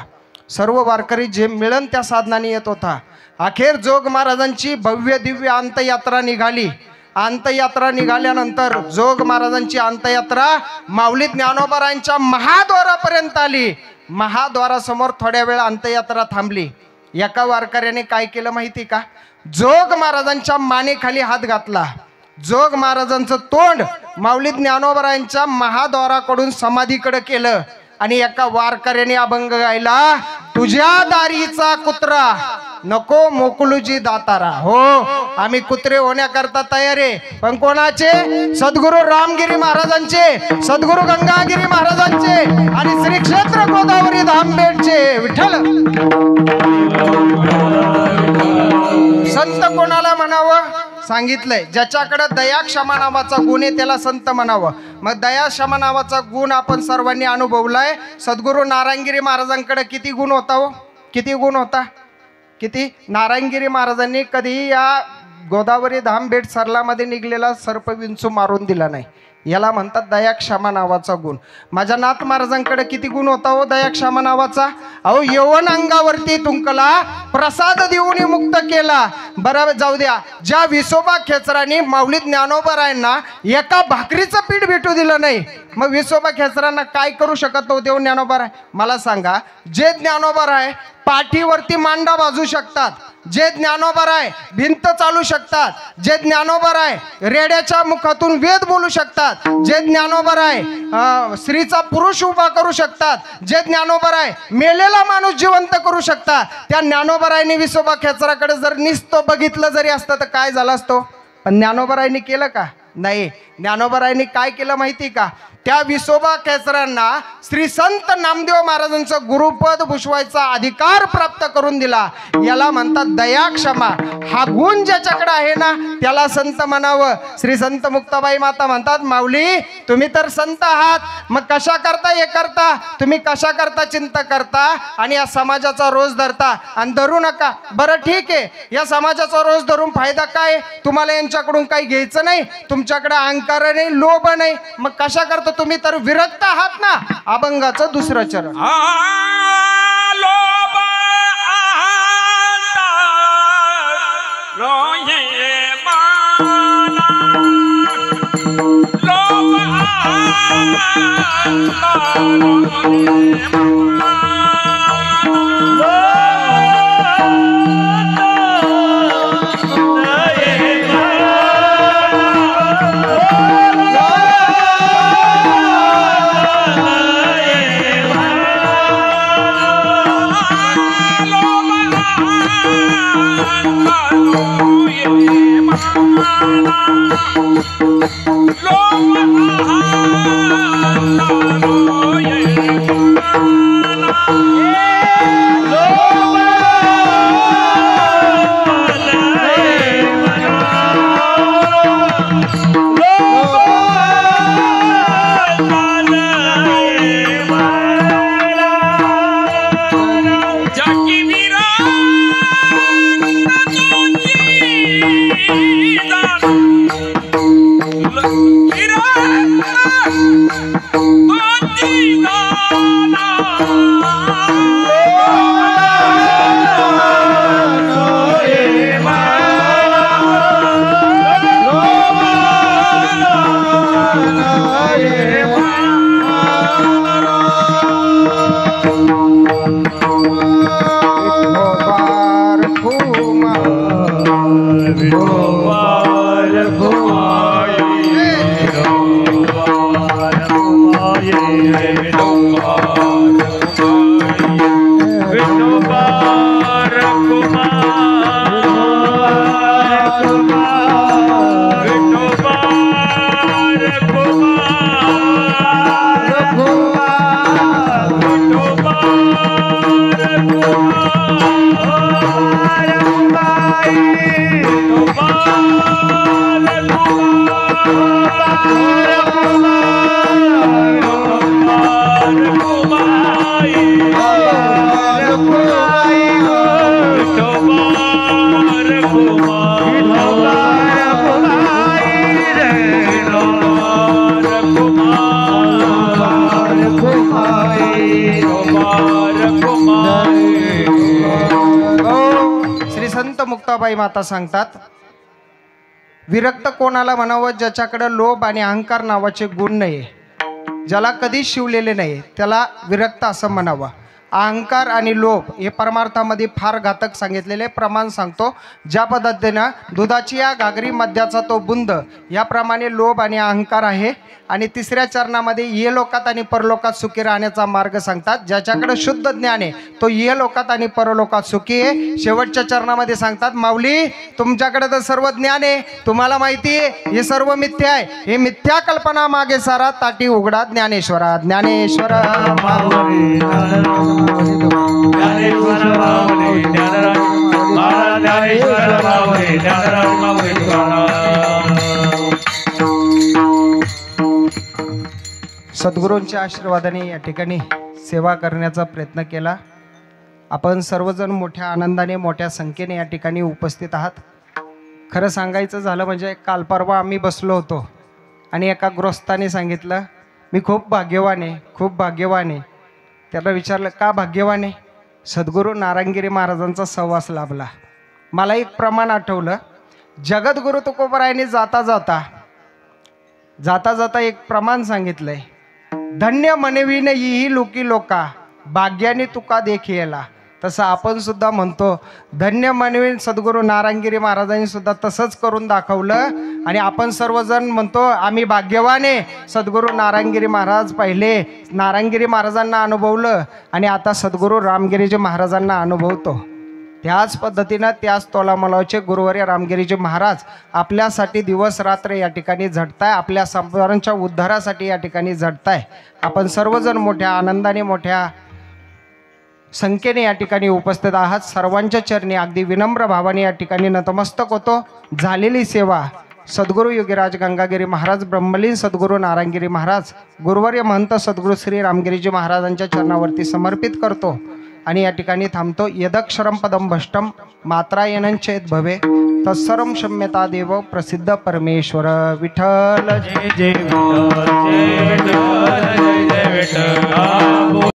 सर्व वारकरी जे मिळन त्या साधनाने येत होता. अखेर जोग महाराजांची भव्य दिव्य अंतयात्रा निघाली. अंतयात्रा निघाल्यानंतर जोग महाराजांची अंतयात्रा माऊली ज्ञानोबारायांच्या महाद्वारापर्यंत आली. महाद्वारासमोर थोड्या वेळ अंतयात्रा थांबली. एका वारकऱ्याने काय केलं माहिती का? जोग महाराजांच्या मानेखाली हात घातला. जोग महाराजांचं तोंड माऊली ज्ञानोबारायांच्या महाद्वाराकडून समाधीकडे केलं आणि एका वारकऱ्याने अभंग गायला, तुझ्या दारीचा कुत्रा नको मोकलूजी दातारा. हो आम्ही कुत्रे होण्याकरता तयार आहे, पण कोणाचे? सद्गुरू रामगिरी महाराजांचे, सद्गुरू गंगागिरी महाराजांचे आणि श्री क्षेत्र गोदावरी धामबेटचे. विठ्ठल संत कोणाला म्हणावं सांगितलंय? ज्याच्याकडे दया क्षमा नावाचा गुण आहे त्याला संत म्हणावं. मग दया क्षमा नावाचा गुण आपण सर्वांनी अनुभवलाय. सद्गुरू नारायणगिरी महाराजांकडे किती गुण होता हो? किती गुण होता? किती? नारायणगिरी महाराजांनी कधी या गोदावरी धाम बेट सरलामध्ये निघलेला सर्प विंचू मारून दिला नाही. याला म्हणतात दया क्षमा नावाचा गुण. माझ्या नाथ महाराजांकडे किती गुण होता हो दया क्षमा नावाचा? अहो यवन अंगावरती तुंकला, प्रसाद देऊन मुक्त केला. बरं जाऊ द्या, ज्या विसोबा खेचरांनी माऊली ज्ञानोबारायांना एका भाकरीचं पीठ भेटू दिलं नाही, मग विसोबा खेचरांना काय करू शकत नव्हते हो ज्ञानोबाराय? मला सांगा. जे ज्ञानोबाराय पाठीवरती मांडा बाजू शकतात, जे ज्ञानोबाराय भिंत चालू शकतात, जे ज्ञानोबाराय रेड्याच्या मुखातून वेद बोलू शकतात, जे ज्ञानोबाराय स्त्रीचा पुरुष उभा करू शकतात, जे ज्ञानोबाराय मेलेला माणूस जिवंत करू शकतात, त्या ज्ञानोबारायने विसोबा खेचराकडे जर निस्तं बघितलं जरी असतं तर काय झालं असतो? पण ज्ञानोबारायने केलं का? नाही. ज्ञानोबारायने काय केलं माहिती का? त्या विसोबा खेचरांना श्री संत नामदेव महाराजांचं गुरुपद भूषवायचा अधिकार प्राप्त करून दिला. याला म्हणतात दया क्षमा. हा गुण ज्याच्याकडे आहे ना त्याला संत म्हणावं. श्री संत मुक्ताबाई माता म्हणतात, माऊली तुम्ही तर संत आहात, मग कशा करता हे करता? तुम्ही कशा करता चिंता करता आणि या समाजाचा रोज धरता आणि धरू नका. बरं ठीक आहे, या समाजाचा रोज धरून फायदा काय? तुम्हाला यांच्याकडून काही घ्यायचं नाही, तुमच्याकडे अहंकार नाही, लोभ नाही, मग कशा करता? तुम्ही तर विरक्त आहात ना. अभंगाचं दुसरं चरण. लोभ रोये माना, लोभ लोभ मुक्ताबाई माता सांगतात, विरक्त कोणाला म्हणावं ज्याच्याकडे लोभ आणि अहंकार नावाचे गुण नाही, ज्याला कधी शिवलेले नाही त्याला विरक्त असं म्हणावं. अहंकार आणि लोभ हे परमार्थामध्ये फार घातक सांगितलेले प्रमाण सांगतो. ज्या पद्धतीनं दुधाची या घागरी मद्याचा तो बुंद, याप्रमाणे लोभ आणि अहंकार आहे. आणि तिसऱ्या चरणामध्ये ये लोकात आणि परलोकात सुखी राहण्याचा मार्ग सांगतात. ज्याच्याकडे शुद्ध ज्ञान आहे तो ये लोकात आणि परलोकात सुखी आहे. शेवटच्या चरणामध्ये सांगतात, माऊली तुमच्याकडे तर सर्व ज्ञान आहे, तुम्हाला माहिती आहे हे सर्व मिथ्या आहे, हे मिथ्या कल्पना मागे सारा ताटी उघडा ज्ञानेश्वरा. ज्ञानेश्वर ज्ञानेश्वर माऊली ज्ञानराज महाराज, ज्ञानेश्वर माऊली ज्ञानराज माऊली तुकाराम. सद्गुरूंच्या आशीर्वादाने या ठिकाणी सेवा करण्याचा प्रयत्न केला. आपण सर्वजण मोठ्या आनंदाने मोठ्या संख्येने या ठिकाणी उपस्थित आहात. खरं सांगायचं झालं म्हणजे काल परवा आम्ही बसलो होतो आणि एका गृहस्थाने सांगितलं, मी खूप भाग्यवान आहे, खूप भाग्यवान आहे. त्याला विचारलं का भाग्यवान आहे? सद्गुरू नारायणगिरी महाराजांचा सहवास लाभला. मला एक प्रमाण आठवलं. जगद्गुरु तुकोबरायांनी जाता जाता एक प्रमाण सांगितलंय, धन्य मनवीन ही लोकी लोका भाग्याने तुका देखियला. तसं आपण सुद्धा म्हणतो धन्य मनवीन. सद्गुरू नारायणगिरी महाराजांनी सुद्धा तसंच करून दाखवलं आणि आपण सर्वजण म्हणतो आम्ही भाग्यवान आहे. सद्गुरू नारायणगिरी महाराज पहिले नारायणगिरी महाराजांना अनुभवलं आणि आता सद्गुरू रामगिरीजी महाराजांना अनुभवतो. त्याच पद्धतीनं त्याच तोलामोलाचे गुरुवर्य रामगिरीजी महाराज आपल्यासाठी दिवस रात्र या ठिकाणी झटताय, आपल्या संसारांच्या उद्धारासाठी या ठिकाणी झटताय. आपण सर्वजण मोठ्या आनंदाने मोठ्या संख्येने या ठिकाणी उपस्थित आहात. सर्वांच्या चरणी अगदी विनम्र भावाने या ठिकाणी नतमस्तक होतो. झालेली सेवा सद्गुरू योगीराज गंगागिरी महाराज, ब्रह्मलीन सद्गुरू नारायणगिरी महाराज, गुरुवर्य महंत सद्गुरू श्री रामगिरीजी महाराजांच्या चरणावरती समर्पित करतो आणि या ठिकाणी थांबतो. यदक्षरम पदम भष्टम मात्रायनं चेत भवे तत्सर्वं क्षम्यता देव प्रसिद्ध परमेश्वर विठ्ठल. जय जय विठ्ठल, जय विठ्ठल, जय जय विठ्ठल.